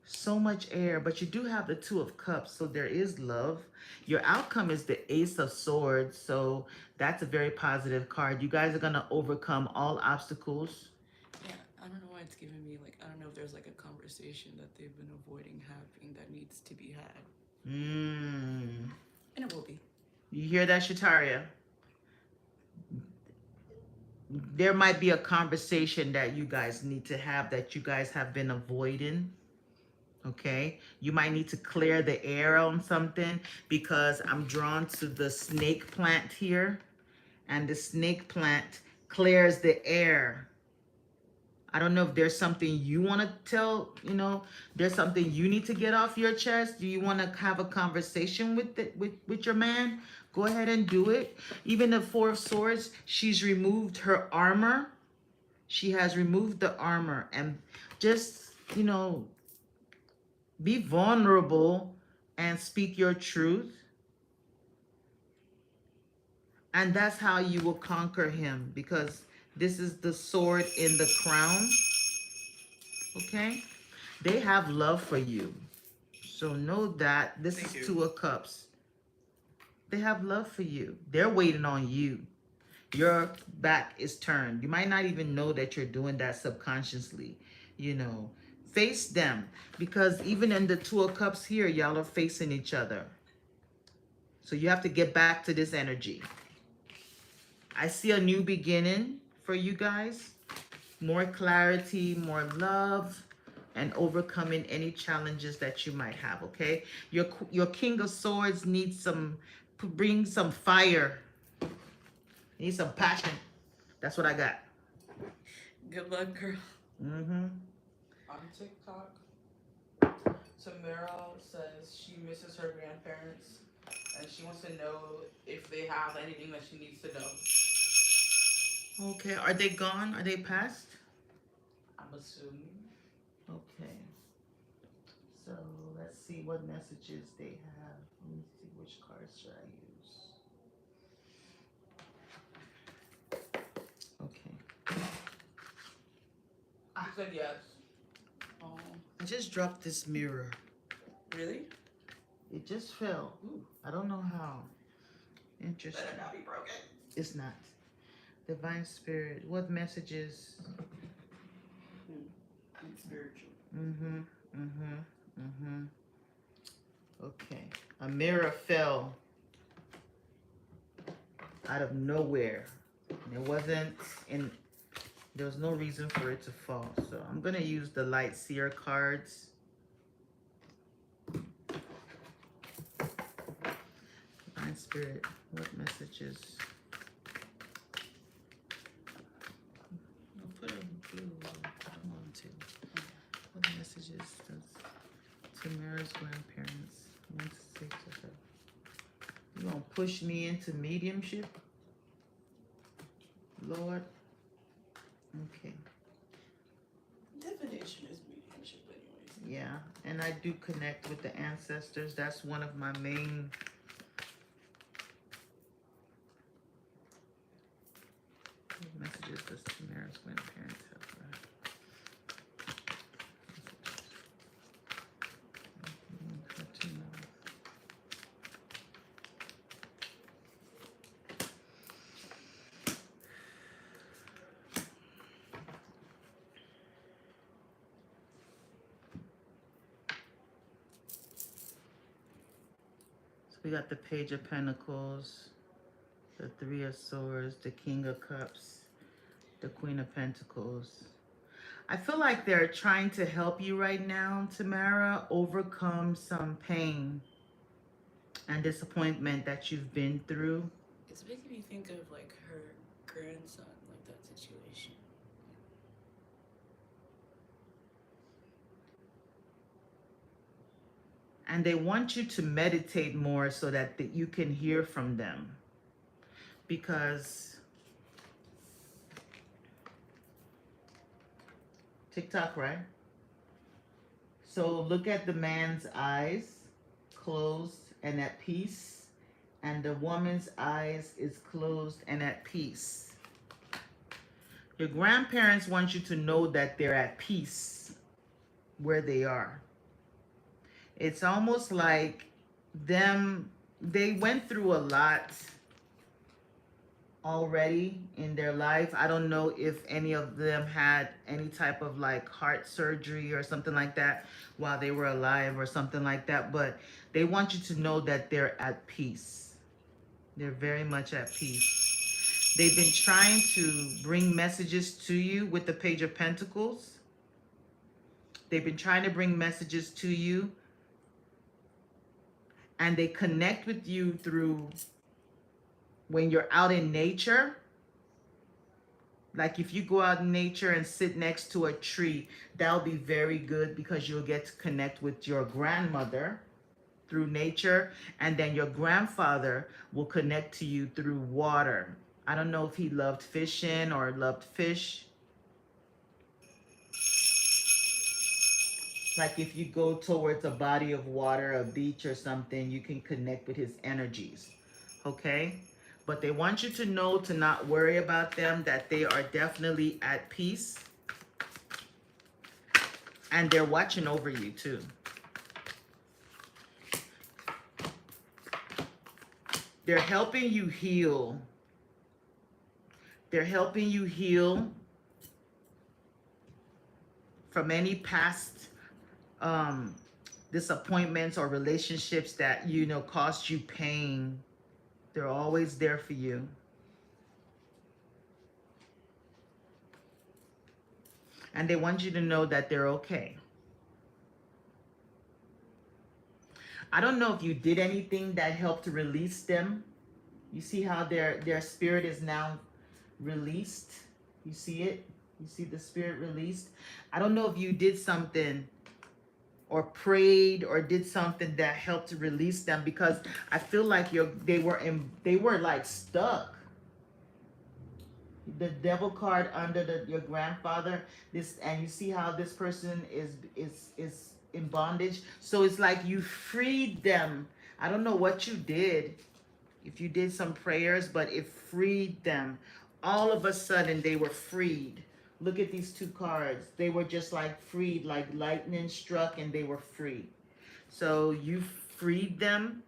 So much air. But you do have the Two of Cups, so there is love. Your outcome is the Ace of Swords, so that's a very positive card. You guys are going to overcome all obstacles. Yeah, I don't know why it's giving me like, I don't know if there's like a conversation that they've been avoiding having that needs to be had. And it will be. You hear that, Shataria? There might be a conversation that you guys need to have that you guys have been avoiding. Okay, you might need to clear the air on something, because I'm drawn to the snake plant here, and the snake plant clears the air. I don't know if there's something you want to tell, there's something you need to get off your chest. Do you want to have a conversation with your man? Go ahead and do it. Even the Four of Swords, she's removed her armor. She has removed the armor, and just, be vulnerable and speak your truth. And that's how you will conquer him, because this is the sword in the crown. Okay? They have love for you. So know that this is Two of Cups. They have love for you. They're waiting on you. Your back is turned. You might not even know that you're doing that subconsciously, Face them, because even in the Two of Cups here, y'all are facing each other. So you have to get back to this energy. I see a new beginning for you guys. More clarity, more love, and overcoming any challenges that you might have, okay? Your King of Swords needs bring some fire. Need some passion. That's what I got. Good luck, girl. On TikTok, Tamara says she misses her grandparents and she wants to know if they have anything that she needs to know. Okay, are they gone? Are they passed? I'm assuming. Okay. So let's see what messages they have. Let me see, which cards should I use? Okay. She said yes. Oh, I just dropped this mirror. really? It just fell. Ooh, I don't know how. Interesting. Better not be broken. It's not. Divine Spirit, what messages? And spiritual. Okay. A mirror fell out of nowhere. There was no reason for it to fall. So I'm gonna use the Light Seer cards. Divine Spirit, what messages? I'll put it in blue. I don't want to. What messages does Tamara's grandparents want to say to her? You gonna push me into mediumship, Lord? Okay. Definition is mediumship, anyways. Yeah, and I do connect with the ancestors. That's one of my main. What messages does Tamara's grandparents have for her? Her to know. We got the Page of Pentacles, the Three of Swords, the King of Cups, the Queen of Pentacles. I feel like they're trying to help you right now, Tamara, overcome some pain and disappointment that you've been through. It's making me think of like her grandson, like that situation. And they want you to meditate more so that you can hear from them. Because TikTok, right? So look at the man's eyes, closed and at peace, and the woman's eyes is closed and at peace. Your grandparents want you to know that they're at peace where they are. It's almost like they went through a lot already in their life. I don't know if any of them had any type of like heart surgery or something like that while they were alive or something like that, but they want you to know that they're at peace. They're very much at peace. They've been trying to bring messages to you with the Page of Pentacles. They've been trying to bring messages to you, and they connect with you through when you're out in nature. Like if you go out in nature and sit next to a tree, that'll be very good because you'll get to connect with your grandmother through nature, and then your grandfather will connect to you through water. I don't know if he loved fishing or loved fish. Like if you go towards a body of water, a beach or something, you can connect with his energies. Okay? But they want you to know to not worry about them, that they are definitely at peace. And they're watching over you too. They're helping you heal. They're helping you heal from any past disappointments or relationships that, you know, caused you pain. They're always there for you. And they want you to know that they're okay. I don't know if you did anything that helped to release them. You see how their spirit is now released? You see it? You see the spirit released? I don't know if you did something or prayed or did something that helped to release them, because I feel like they were like stuck. The devil card under your grandfather, and you see how this person is in bondage. So it's like you freed them. I don't know what you did, if you did some prayers, but it freed them. All of a sudden they were freed. Look at these two cards. They were just like freed, like lightning struck, and they were free. So you freed them.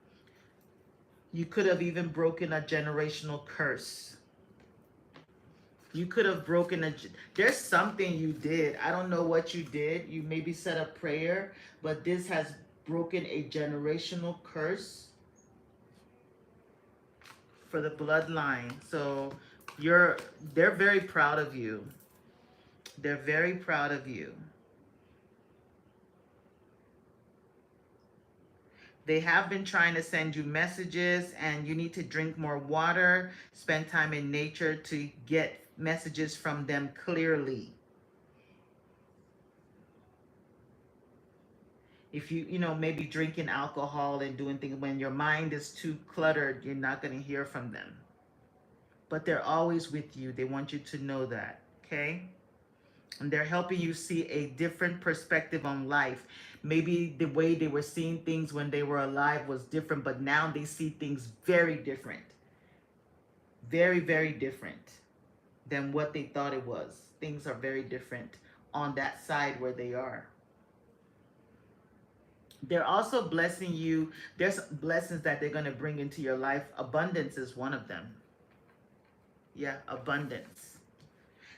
You could have even broken a generational curse. You could have broken there's something you did. I don't know what you did. You maybe said a prayer, but this has broken a generational curse for the bloodline. So they're very proud of you. They're very proud of you. They have been trying to send you messages, and you need to drink more water, spend time in nature to get messages from them clearly. If you know, maybe drinking alcohol and doing things, when your mind is too cluttered, you're not going to hear from them. But they're always with you. They want you to know that, okay? And they're helping you see a different perspective on life. Maybe the way they were seeing things when they were alive was different, but now they see things very different. Very, very different than what they thought it was. Things are very different on that side where they are. They're also blessing you. There's blessings that they're going to bring into your life. Abundance is one of them. Yeah, abundance.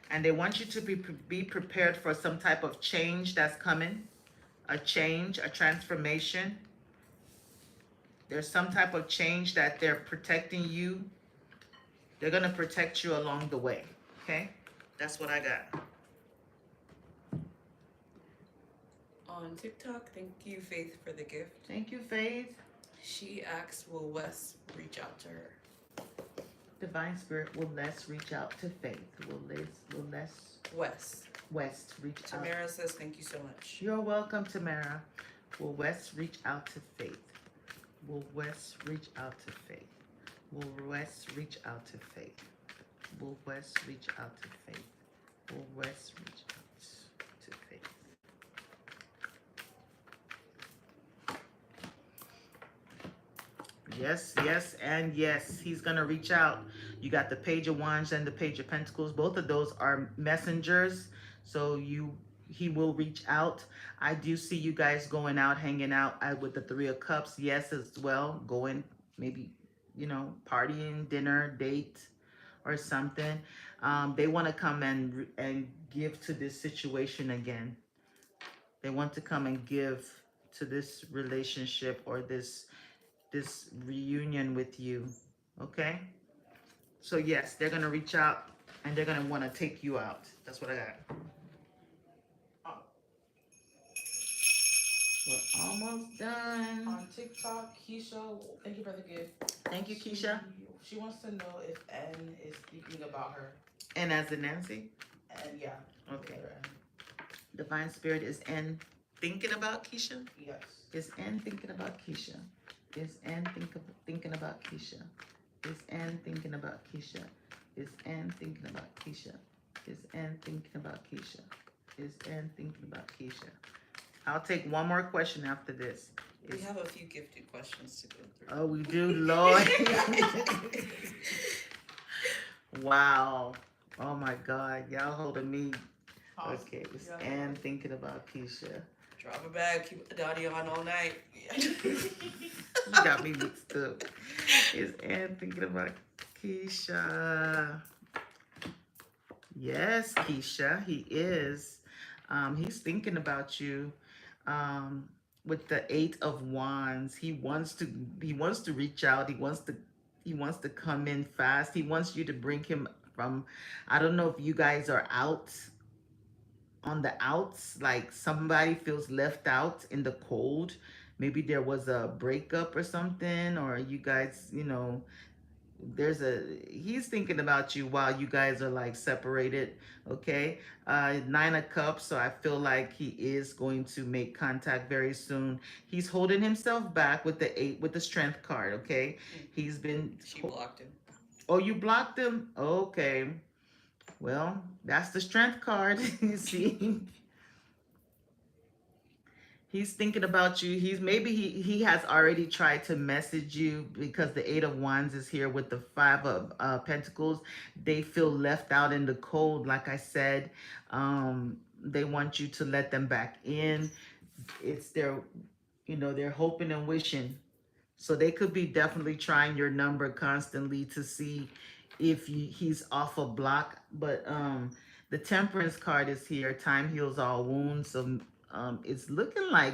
And they want you to be prepared for some type of change that's coming. A change, a transformation. There's some type of change that they're protecting you. They're going to protect you along the way. Okay? That's what I got. On TikTok, thank you, Faith, for the gift. Thank you, Faith. She asks, will Wes reach out to her? Divine Spirit, will Les reach out to Faith? Will Wes. West reach out? Tamara says, thank you so much. You're welcome, Tamara. Will West reach out to Faith? Will West reach out to Faith? Will West reach out to Faith? Will West reach out to Faith? Will West reach out to Faith? Yes, yes, and yes. He's gonna reach out. You got the Page of Wands and the Page of Pentacles. Both of those are messengers. So he will reach out. I do see you guys going out, hanging out with the Three of Cups. Yes, as well. Going maybe, partying, dinner, date, or something. They want to come and give to this situation again. They want to come and give to this relationship or this reunion with you. Okay? So yes, they're gonna reach out and they're gonna want to take you out. That's what I got. We're almost done. On TikTok, Keisha, thank you for the gift. Thank you, Keisha. She wants to know if N is thinking about her. And as in Nancy? And yeah. Okay. letter N. Divine Spirit is N thinking about Keisha? Yes. Is N thinking about Keisha? Is N thinking about Keisha? Is N thinking about Keisha? Is N thinking about Keisha? Is N thinking about Keisha? Is N thinking about Keisha? I'll take one more question after this. We have a few gifted questions to go through. Oh, we do, Lord. Wow. Oh my God. Y'all holding me. Okay, it's Yeah. N thinking about Keisha. Drop a bag, keep the daddy on all night. You got me mixed up. Is Ann thinking about Keisha? Yes, Keisha, he is. He's thinking about you. With the 8 of Wands, he wants to reach out. He wants to come in fast. He wants you to bring him from. I don't know if you guys are out on the outs, like somebody feels left out in the cold. Maybe there was a breakup or something, or you guys, he's thinking about you while you guys are like separated. Okay. 9 of Cups. So I feel like he is going to make contact very soon. He's holding himself back with the 8, with the Strength card. Okay. He's been. She blocked him. Oh, you blocked him? Okay. Well, that's the Strength card. You see, he's thinking about you. He has already tried to message you because the 8 of Wands is here with the 5 of Pentacles. They feel left out in the cold. Like I said, they want you to let them back in. It's their, they're hoping and wishing. So they could be definitely trying your number constantly to see if he's off a block. But the Temperance card is here. Time heals all wounds. So it's looking like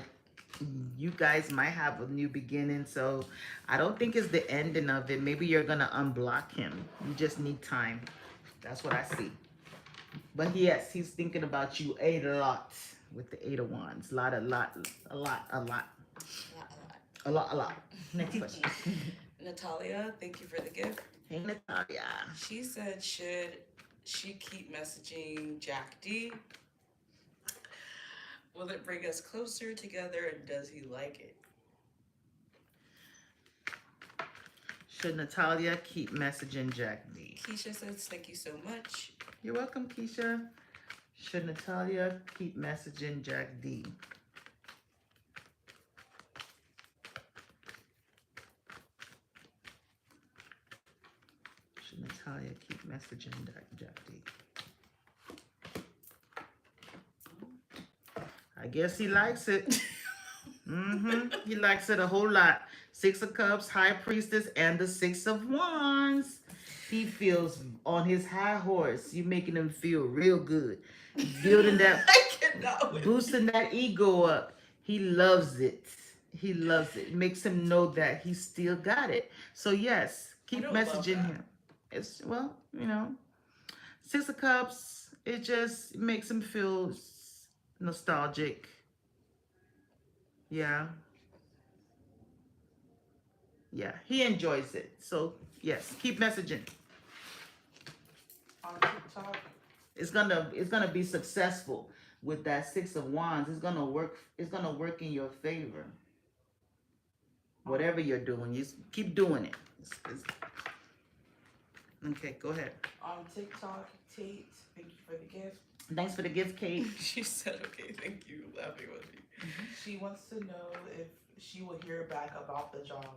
you guys might have a new beginning. So I don't think it's the ending of it. Maybe you're gonna unblock him. You just need time. That's what I see. But yes, he's thinking about you a lot with the 8 of Wands. A lot. Next question. Natalia, thank you for the gift. Hey, Natalia. She said, should she keep messaging Jack D? Will it bring us closer together, and does he like it? Should Natalia keep messaging Jack D? Keisha says, thank you so much. You're welcome, Keisha. Should Natalia keep messaging Jack D? Should Natalia keep messaging Jack D? I guess he likes it. He likes it a whole lot. 6 of Cups, High Priestess, and the 6 of Wands. He feels on his high horse. You making him feel real good. Building that, I cannot wait. boosting that ego up. He loves it. He loves it. Makes him know that he still got it. So yes, keep don't love messaging that. him. It's 6 of Cups. It just makes him feel nostalgic. Yeah, he enjoys it. So yes, keep messaging. On TikTok, It's gonna be successful. with that Six of Wands, it's gonna work. It's gonna work in your favor. Whatever you're doing, you keep doing it. Okay, go ahead. On TikTok, Tate, thank you for the gift. Thanks for the gift, Kate. She said, "Okay, thank you." Laughing with me. She wants to know if she will hear back about the job.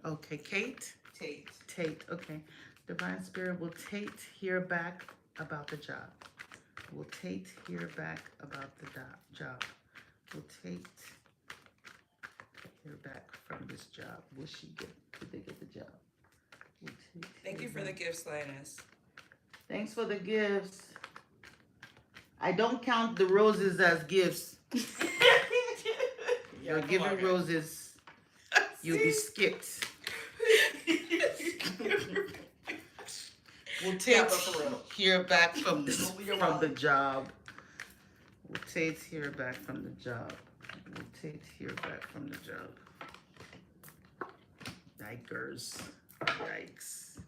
Okay, Kate. Tate. Tate. Okay. Divine Spirit, will Tate hear back about the job? Will Tate hear back about the job? Will Tate hear back from this job? Will she get? Did they get the job? Will Tate Thank hear you for the back? gifts, Linus. Thanks for the gifts. I don't count the roses as gifts. You're come giving on, guys. roses, you'll be skipped. We'll Yeah, take but for real. hear back from Open your from mouth. the job. We'll take hear back from the job. We'll take hear back from the job. Yikers. Yikes.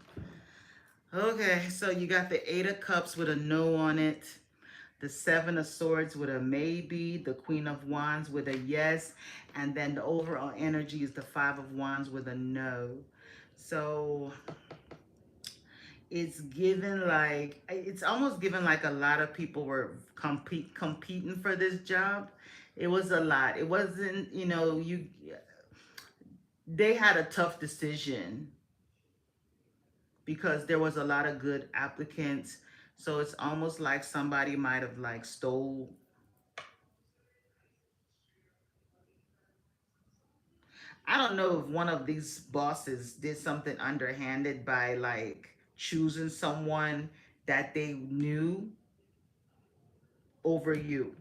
Okay, so you got the Eight of Cups with a no on it. The Seven of Swords with a maybe. The Queen of Wands with a yes. And then the overall energy is the Five of Wands with a no. So it's given like, it's almost given like a lot of people were competing for this job. It was a lot. It wasn't, you know, they had a tough decision because there was a lot of good applicants. So it's almost like somebody might have like stole. I don't know if one of these bosses did something underhanded by like choosing someone that they knew over you.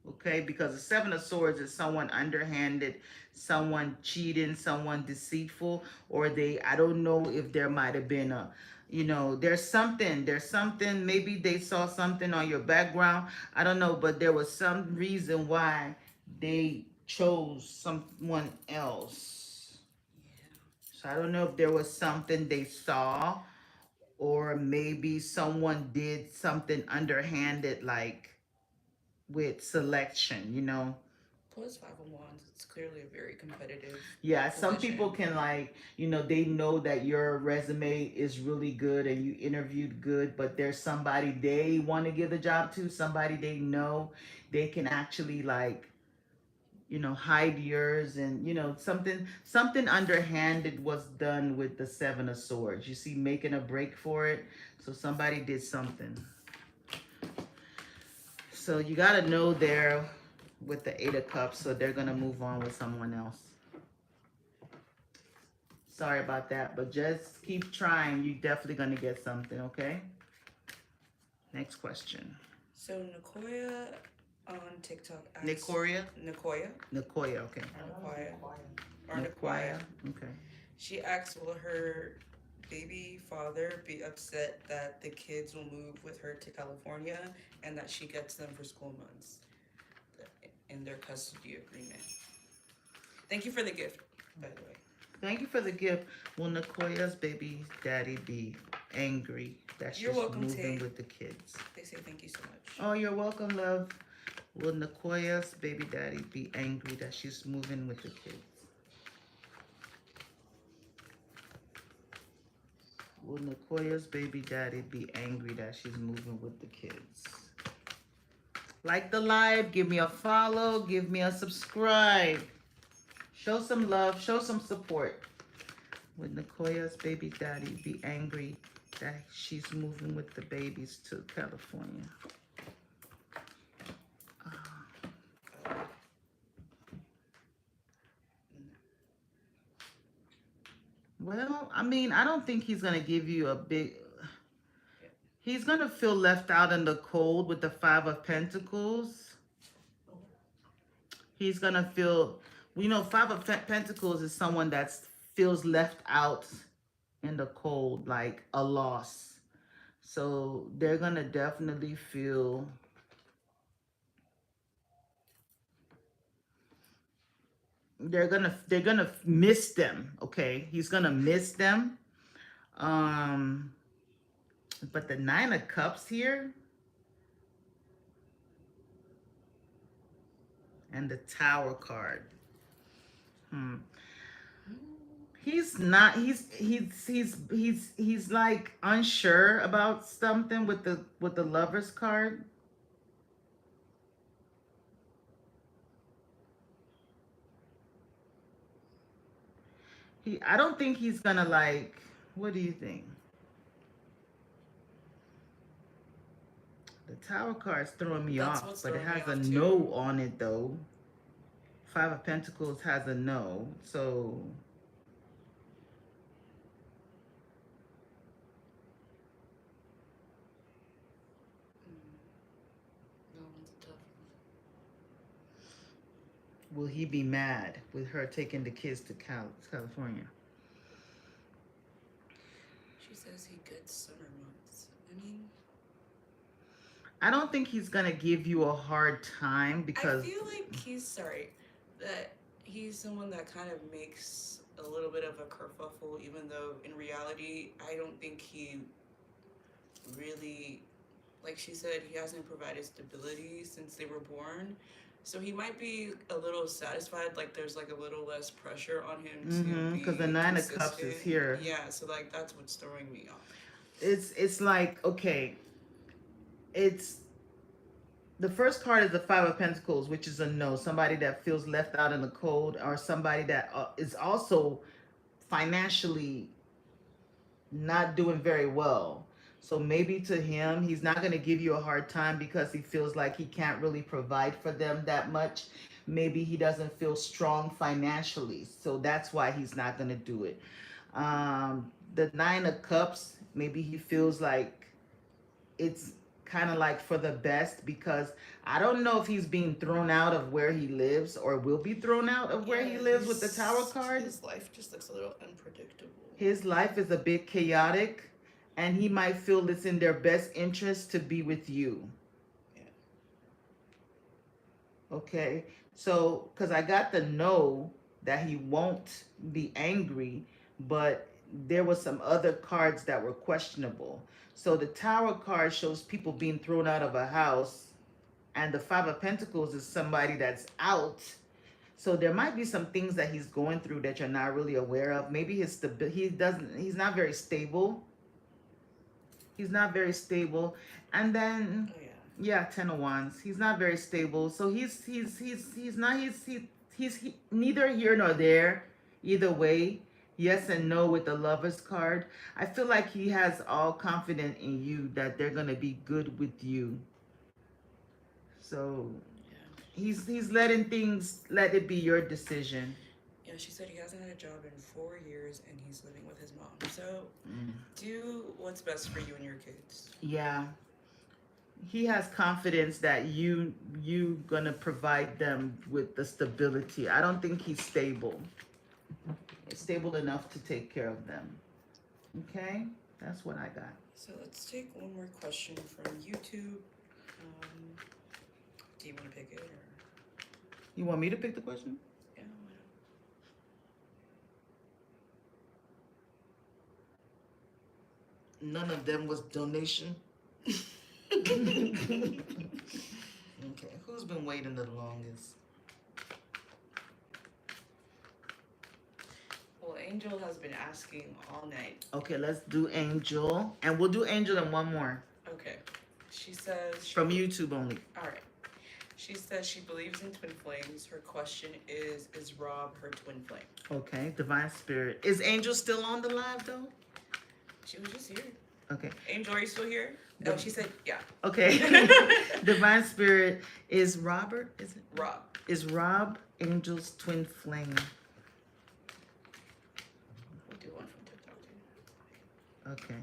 Okay, because the Seven of Swords is someone underhanded, someone cheating, someone deceitful, or I don't know if there might have been a, you know, there's something, maybe they saw something on your background. I don't know, but there was some reason why they chose someone else. So I don't know if there was something they saw, or maybe someone did something underhanded, like with selection, you know. Plus Five of Wands. It's clearly a very competitive. Yeah, some position. people can like, you know, they know that your resume is really good and you interviewed good, but there's somebody they want to give the job to, somebody they know they can actually like, you know, hide yours, and you know, something underhanded was done with the Seven of Swords. You see, making a break for it. So somebody did something. So you got to know there with the Eight of Cups, so they're going to move on with someone else. Sorry about that, but just keep trying. You're definitely going to get something, okay? Next question. So Nicoya on TikTok asks, Nicoya? Nicoya Nicoya, okay. or Nicoya. Okay. She asks, will her baby father be upset that the kids will move with her to California and that she gets them for school months in their custody agreement? Thank you for the gift, by the way. Thank you for the gift. Will Nicoya's baby daddy be angry that she's You're welcome, moving Tay. with the kids? They say thank you so much. Oh, you're welcome, love. Will Nicoya's baby daddy be angry that she's moving with the kids? Will Nicoya's baby daddy be angry that she's moving with the kids? Like the live, give me a follow, give me a subscribe. Show some love, show some support. Will Nicoya's baby daddy be angry that she's moving with the babies to California? Well, I mean, I don't think he's going to give you a big... He's going to feel left out in the cold with the Five of Pentacles. He's going to feel... You know, Five of Pentacles is someone that feels left out in the cold, like a loss. So they're going to definitely feel... They're gonna miss them, okay? He's gonna miss them. But the Nine of Cups here, and the Tower card. He's not. He's like unsure about something with the Lovers card. I don't think he's gonna like. What do you think? The Tower card's throwing me That's off, what's but it throwing me has a off, too. no on it though. Five of Pentacles has a no, so That one's a tough one. will he be mad with her taking the kids to California? She says he gets summer months. I mean, I don't think he's gonna give you a hard time because I feel like that he's someone that kind of makes a little bit of a kerfuffle, even though in reality, I don't think he really, like she said, he hasn't provided stability since they were born. So he might be a little satisfied, like there's like a little less pressure on him to be because the Nine of Cups is consistent. here. Yeah, so like that's what's throwing me off. It's like, okay, it's the first card is the Five of Pentacles, which is a no. Somebody that feels left out in the cold, or somebody that is also financially not doing very well. So maybe to him, he's not going to give you a hard time because he feels like he can't really provide for them that much. Maybe he doesn't feel strong financially. So that's why he's not going to do it. The Nine of Cups, maybe he feels like it's kind of like for the best, because I don't know if he's being thrown out of where he lives or will be thrown out of where he lives with the Tower card. His life just looks a little unpredictable. His life is a bit chaotic, and he might feel it's in their best interest to be with you. Yeah. Okay, so because I got the no that he won't be angry, but there were some other cards that were questionable. So the Tower card shows people being thrown out of a house, and the Five of Pentacles is somebody that's out. So there might be some things that he's going through that you're not really aware of. Maybe he's not very stable. He's not very stable. And then Oh yeah. yeah, Ten of Wands. He's not very stable. So he's neither here nor there. Either way, yes and no with the Lovers card. I feel like he has all confidence in you that they're gonna be good with you. So Yeah. he's letting things, let it be your decision. Yeah, she said he hasn't had a job in 4 years and he's living with his mom. So do what's best for you and your kids. Yeah. He has confidence that you gonna provide them with the stability. I don't think he's stable. He's stable enough to take care of them. Okay? That's what I got. So let's take one more question from YouTube. Do you want to pick it or? You want me to pick the question? Yeah, why None of them was donation. Okay, who's been waiting the longest? Well, Angel has been asking all night. Okay, let's do Angel. And we'll do Angel and one more. Okay. She says... From YouTube only. Alright. She says she believes in twin flames. Her question is Rob her twin flame? Okay, Divine Spirit. Is Angel still on the live though? She was just here. Okay. Angel, are you still here? Oh, she said, yeah. Okay. Divine Spirit is Robert, is it? Rob. Is Rob Angel's twin flame? We'll do one from TikTok too. Okay.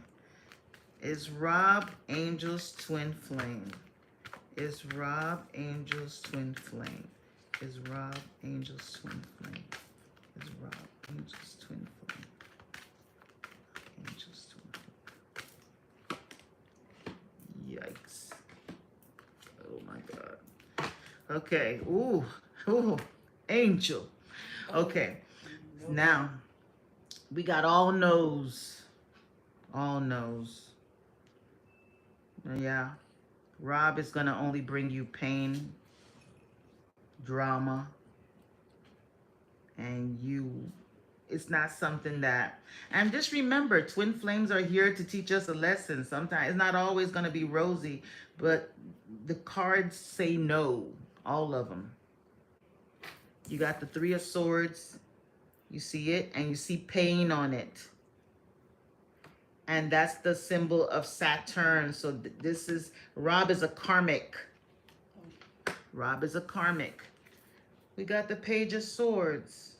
Is Rob Angel's twin flame? Is Rob Angel's twin flame? Is Rob Angel's twin flame? Is Rob Angel's twin flame? Angel's twin flame. Yikes. Oh my God. Okay. Ooh. Ooh. Angel. Okay. No. Now, we got all no's. All no's. Yeah. Rob is going to only bring you pain. drama, and it's not something that, and just remember, twin flames are here to teach us a lesson. Sometimes it's not always going to be rosy, but the cards say no, all of them. You got the Three of Swords, you see it, and you see pain on it, and that's the symbol of Saturn. So this is, Rob is a karmic. Rob is a karmic. We got the Page of Swords.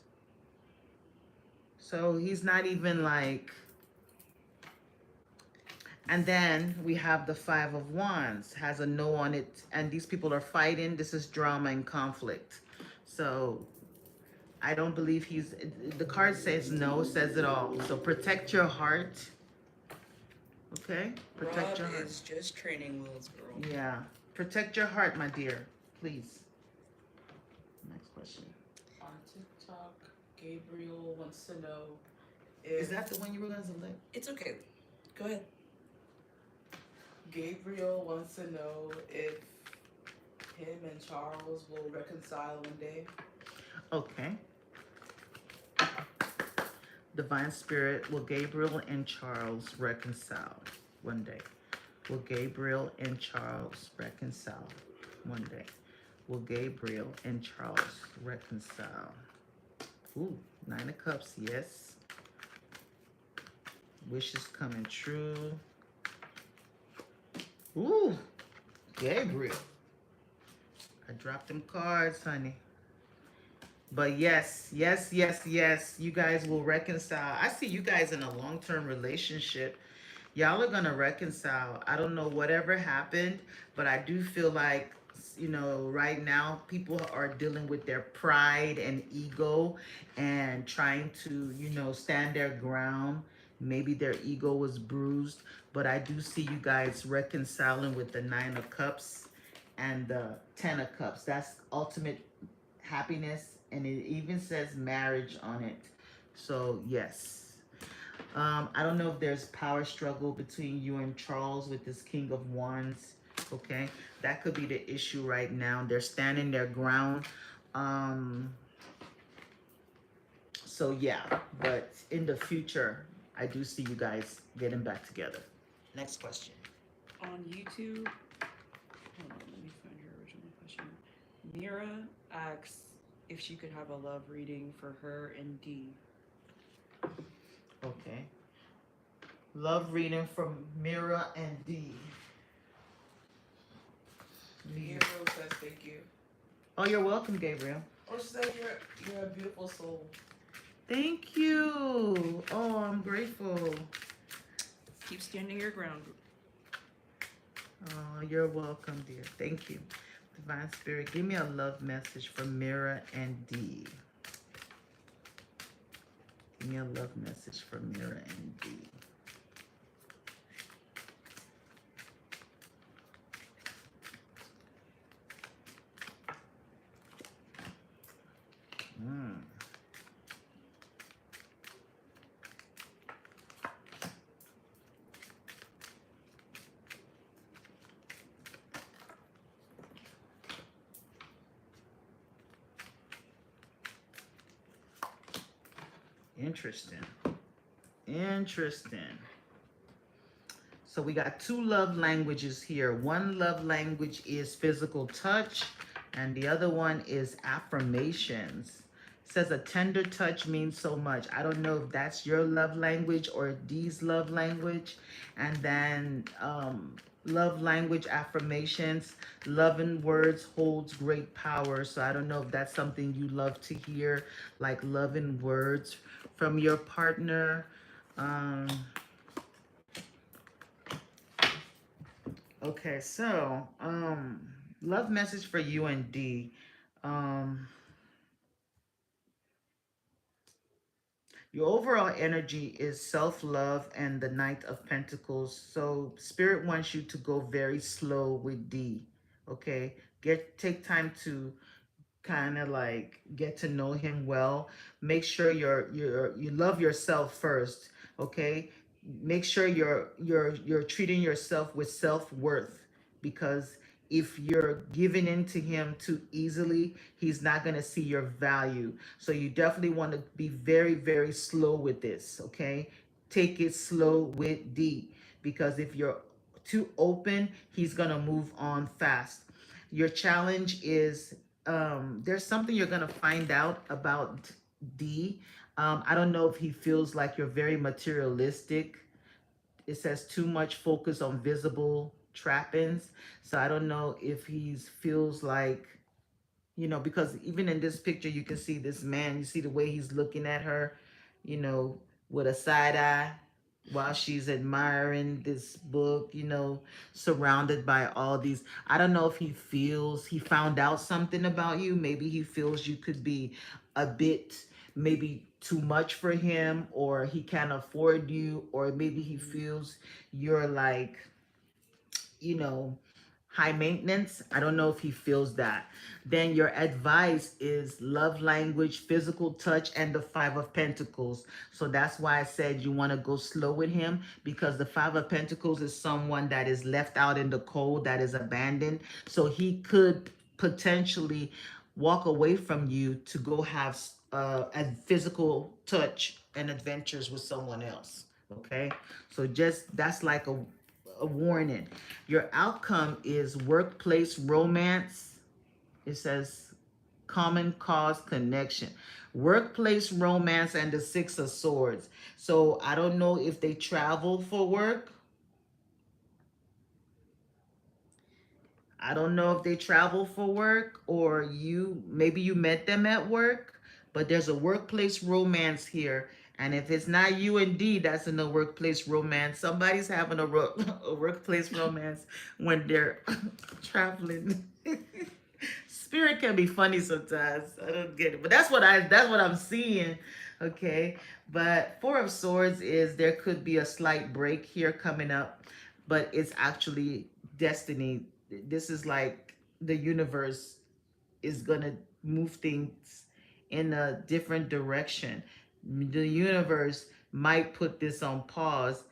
So he's not even like, and then we have the Five of Wands, has a no on it, and these people are fighting. This is drama and conflict. So I don't believe the card says no, says it all. So protect your heart. Okay? Protect your Rob heart. is just training wheels, girl. Yeah. Protect your heart, my dear. Please. Next question. On TikTok, Gabriel wants to know Is if that the one you were going to select? It's okay. Go ahead. Gabriel wants to know if him and Charles will reconcile one day. Okay. Divine Spirit, will Gabriel and Charles reconcile one day? Will Gabriel and Charles reconcile one day? Will Gabriel and Charles reconcile? Ooh, Nine of Cups, yes. Wishes coming true. Ooh, Gabriel. I dropped them cards, honey. But yes, yes, yes, yes, you guys will reconcile. I see you guys in a long-term relationship. Y'all are going to reconcile. I don't know whatever happened, but I do feel like, you know, right now people are dealing with their pride and ego and trying to, you know, stand their ground. Maybe their ego was bruised, but I do see you guys reconciling with the Nine of Cups and the Ten of Cups. That's ultimate happiness, and it even says marriage on it. So yes. I don't know if there's power struggle between you and Charles with this King of Wands. Okay, that could be the issue right now. They're standing their ground. So yeah, but in the future, I do see you guys getting back together. Next question. On YouTube, hold on, let me find your original question. Mira asks if she could have a love reading for her and D. Okay. Love reading from Mira and D. Gabriel says thank you. Oh, you're welcome, Gabriel. Oh, she said you're a beautiful soul. Thank you. Oh, I'm grateful. Keep standing your ground. Oh, you're welcome, dear. Thank you. Divine Spirit, give me a love message for Mira and D. Give me a love message for Mira and D. Interesting. Interesting. So we got two love languages here. One love language is physical touch, and the other one is affirmations. It says a tender touch means so much. I don't know if that's your love language or Dee's love language. And then love language affirmations, loving words holds great power. So I don't know if that's something you love to hear, like loving words from your partner. Okay, so love message for you and D. Your overall energy is self-love and the Knight of Pentacles. So Spirit wants you to go very slow with D. Okay, take time to kind of like get to know him well. Make sure you love yourself first. Okay, make sure you're treating yourself with self-worth, because if you're giving in to him too easily, he's not going to see your value. So you definitely want to be very, very slow with this, okay? Take it slow with D, because if you're too open, he's going to move on fast. Your challenge is there's something you're going to find out about D. I don't know if he feels like you're very materialistic. It says too much focus on visible trappings. So I don't know if he feels like, because even in this picture, you can see this man, you see the way he's looking at her, with a side eye while she's admiring this book, surrounded by all these. I don't know if he feels he found out something about you. Maybe he feels you could be a bit, maybe too much for him, or he can't afford you, or maybe he feels you're like, you know, high maintenance. I don't know if he feels that. Then your advice is love language, physical touch, and the Five of Pentacles. So that's why I said you want to go slow with him, because the Five of Pentacles is someone that is left out in the cold, that is abandoned. So he could potentially walk away from you to go have a physical touch and adventures with someone else. Okay, so just that's like a warning. Your outcome is workplace romance. It says common cause connection. Workplace romance and the Six of Swords. So I don't know if they travel for work. I don't know if they travel for work, or maybe you met them at work, but there's a workplace romance here. And if it's not you and D, that's in a workplace romance. Somebody's having a workplace romance when they're traveling. Spirit can be funny sometimes. I don't get it, but that's what I'm seeing. Okay, but Four of Swords is there could be a slight break here coming up, but it's actually destiny. This is like the universe is gonna move things in a different direction. The universe might put this on pause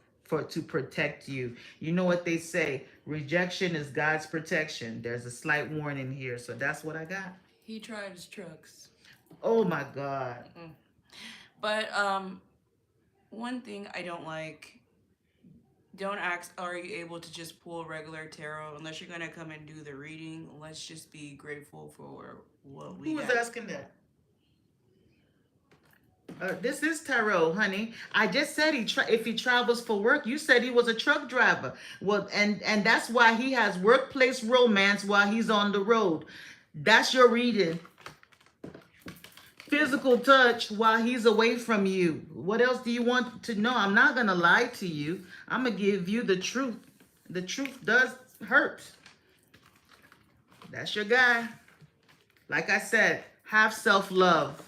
to protect you. You know what they say, rejection is God's protection. There's a slight warning here, so that's what I got. He drives trucks. Oh my God. But one thing I don't like, don't ask, are you able to just pull regular tarot? Unless you're going to come and do the reading, let's just be grateful for what we Who was got. asking that? This is tarot, honey. I just said if he travels for work. You said he was a truck driver. Well, and that's why he has workplace romance while he's on the road. That's your reading. Physical touch while he's away from you. What else do you want to know? I'm not gonna lie to you. I'm gonna give you the truth. The truth does hurt. That's your guy. Like I said, have self-love.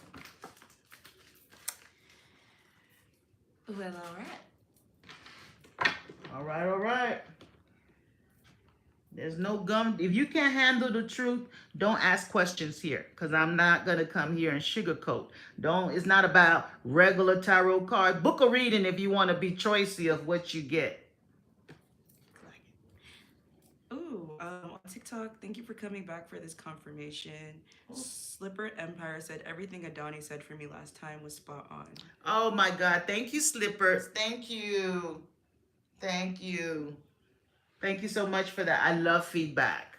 Well, all right. All right. There's no gum. If you can't handle the truth, don't ask questions here, because I'm not going to come here and sugarcoat. It's not about regular tarot cards. Book a reading if you want to be choicy of what you get. Ooh, on TikTok, thank you for coming back for this confirmation. Slipper Empire said everything Adani said for me last time was spot on. Oh my God. Thank you, Slippers. Thank you. Thank you. Thank you so much for that. I love feedback.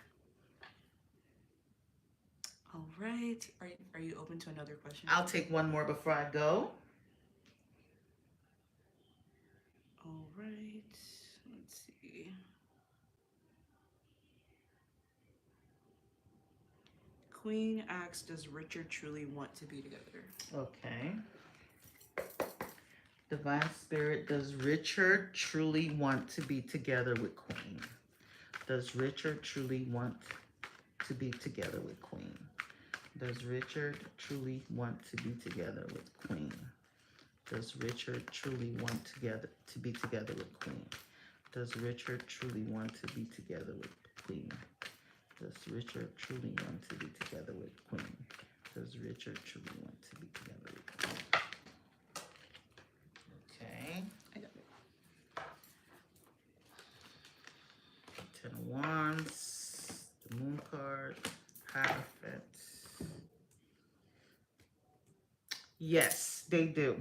All right. Are you open to another question? I'll take one more before I go. All right. Let's see. Queen asks, does Richard truly want to be together? Okay. Divine Spirit, does Richard truly want to be together with Queen? Does Richard truly want to be together with Queen? Does Richard truly want to be together with Queen? Does Richard truly want to be together with Queen? Does Richard truly want to be together with Queen? Does Richard truly want to be together with Queen? Does Richard truly want to be together with Queen? Okay. I got it. Ten of Wands, the Yes, they do.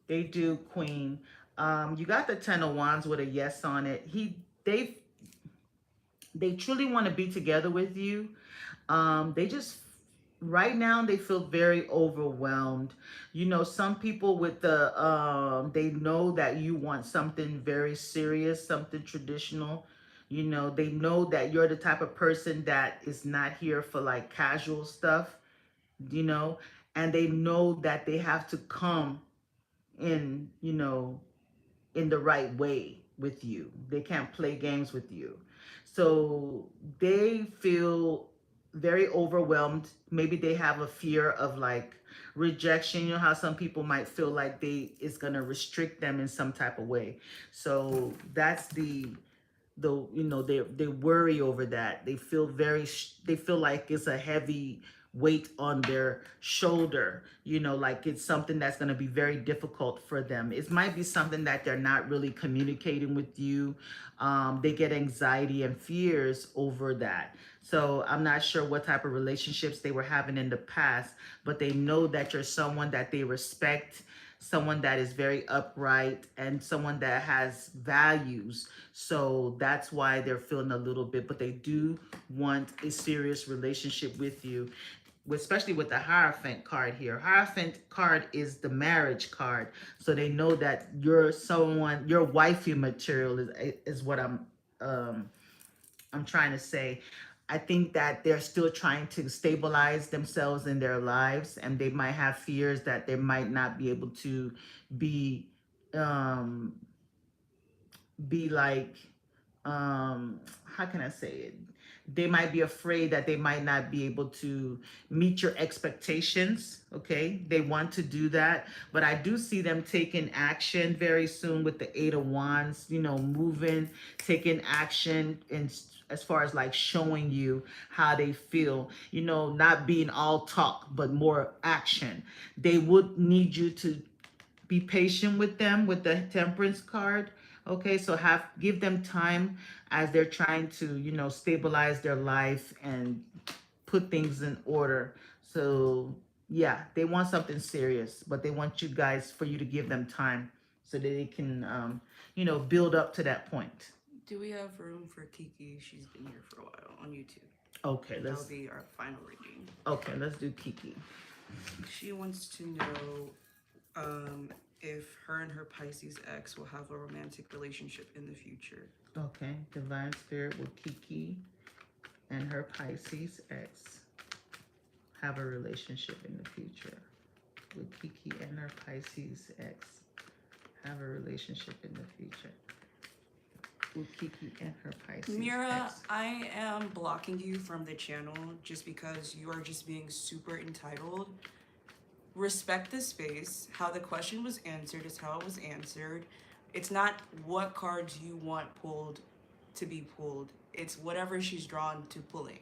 They do, Queen. You got the Ten of Wands with a yes on it. They they truly want to be together with you. They just right now they feel very overwhelmed. You know, some people with the they know that you want something very serious, something traditional. You know, they know that you're the type of person that is not here for like casual stuff, you know, and they know that they have to come in, you know, in the right way with you. They can't play games with you. So they feel very overwhelmed. Maybe they have a fear of like rejection. You know how some people might feel like they it's gonna restrict them in some type of way. So that's the you know they worry over that. They feel they feel like it's a heavy weight on their shoulder, you know, like it's something that's going to be very difficult for them. It might be something that they're not really communicating with you. They get anxiety and fears over that. So I'm not sure what type of relationships they were having in the past, but they know that you're someone that they respect, someone that is very upright, and someone that has values. So that's why they're feeling a little bit, but they do want a serious relationship with you, especially with the Hierophant card here. Hierophant card is the marriage card. So they know that you're someone, your wifey material is what I'm trying to say. I think that they're still trying to stabilize themselves in their lives, and they might have fears that they might not be able to be um be like how can I say it? They might be afraid that they might not be able to meet your expectations. Okay, they want to do that, but I do see them taking action very soon with the Eight of Wands, you know, moving, taking action in as far as like showing you how they feel, you know, not being all talk but more action. They would need you to be patient with them with the Temperance card. Okay, so give them time as they're trying to, you know, stabilize their life and put things in order. So yeah, they want something serious, but they want you guys for you to give them time so that they can you know, build up to that point. Do we have room for Kiki? She's been here for a while on YouTube. Okay, That'll be our final reading. let's do Kiki. She wants to know if her and her Pisces ex will have a romantic relationship in the future. Okay, Divine Spirit, will Kiki and her Pisces ex have a relationship in the future? Will Kiki and her Pisces ex have a relationship in the future? Will Kiki and her Pisces Mira, ex? I am blocking you from the channel just because you are just being super entitled. Respect the space. How the question was answered is how it was answered. It's not what cards you want pulled to be pulled. It's whatever she's drawn to pulling.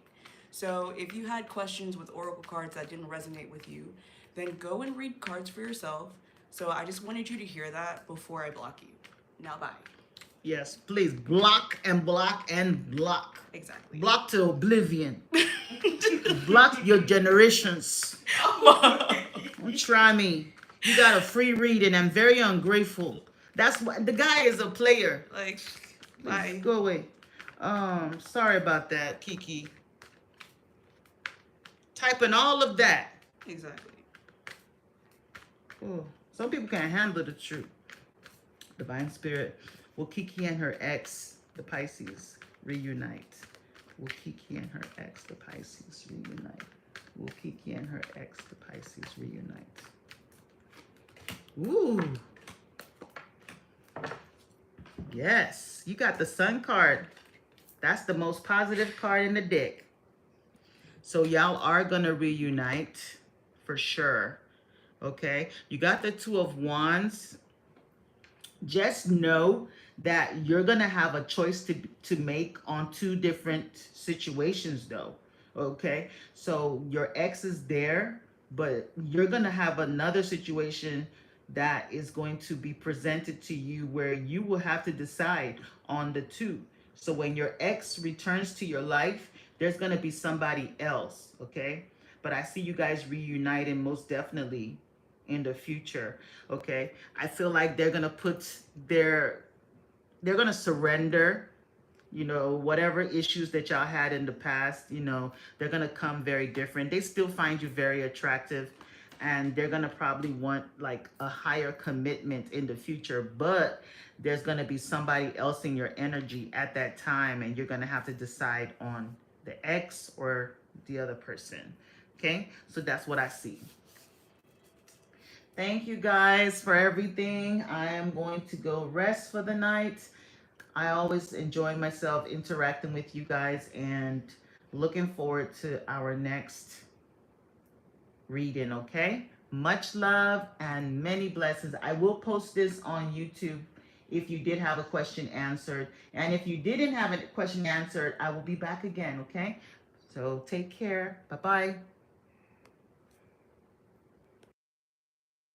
So if you had questions with oracle cards that didn't resonate with you, then go and read cards for yourself. So I just wanted you to hear that before I block you. Now bye. Yes, please block and block and block. Exactly. Block to oblivion. Block your generations. Don't try me. You got a free read and I'm very ungrateful. That's what the guy is a player. Like, Please bye. go away. Sorry about that, Kiki. Typing all of that. Exactly. Oh, some people can't handle the truth. Divine Spirit, will Kiki and her ex, the Pisces, reunite? Will Kiki and her ex, the Pisces, reunite? Will Kiki and her ex, the Pisces, reunite? Ooh. Yes, you got the Sun card. That's the most positive card in the deck. So y'all are gonna reunite for sure. Okay, you got the Two of Wands. Just know that you're gonna have a choice to make on two different situations though. Okay, so your ex is there, but you're gonna have another situation that is going to be presented to you where you will have to decide on the two. So when your ex returns to your life, there's gonna be somebody else. Okay, but I see you guys reuniting most definitely in the future. Okay, I feel like they're gonna they're gonna surrender, whatever issues that y'all had in the past. They're gonna come very different. They still find you very attractive, and they're gonna probably want like a higher commitment in the future, but there's gonna be somebody else in your energy at that time, and you're gonna have to decide on the ex or the other person. Okay, so that's what I see. Thank you guys for everything. I am going to go rest for the night. I always enjoy myself interacting with you guys, and looking forward to our next reading, okay? Much love and many blessings. I will post this on YouTube if you did have a question answered. And if you didn't have a question answered, I will be back again, okay? So take care. Bye-bye.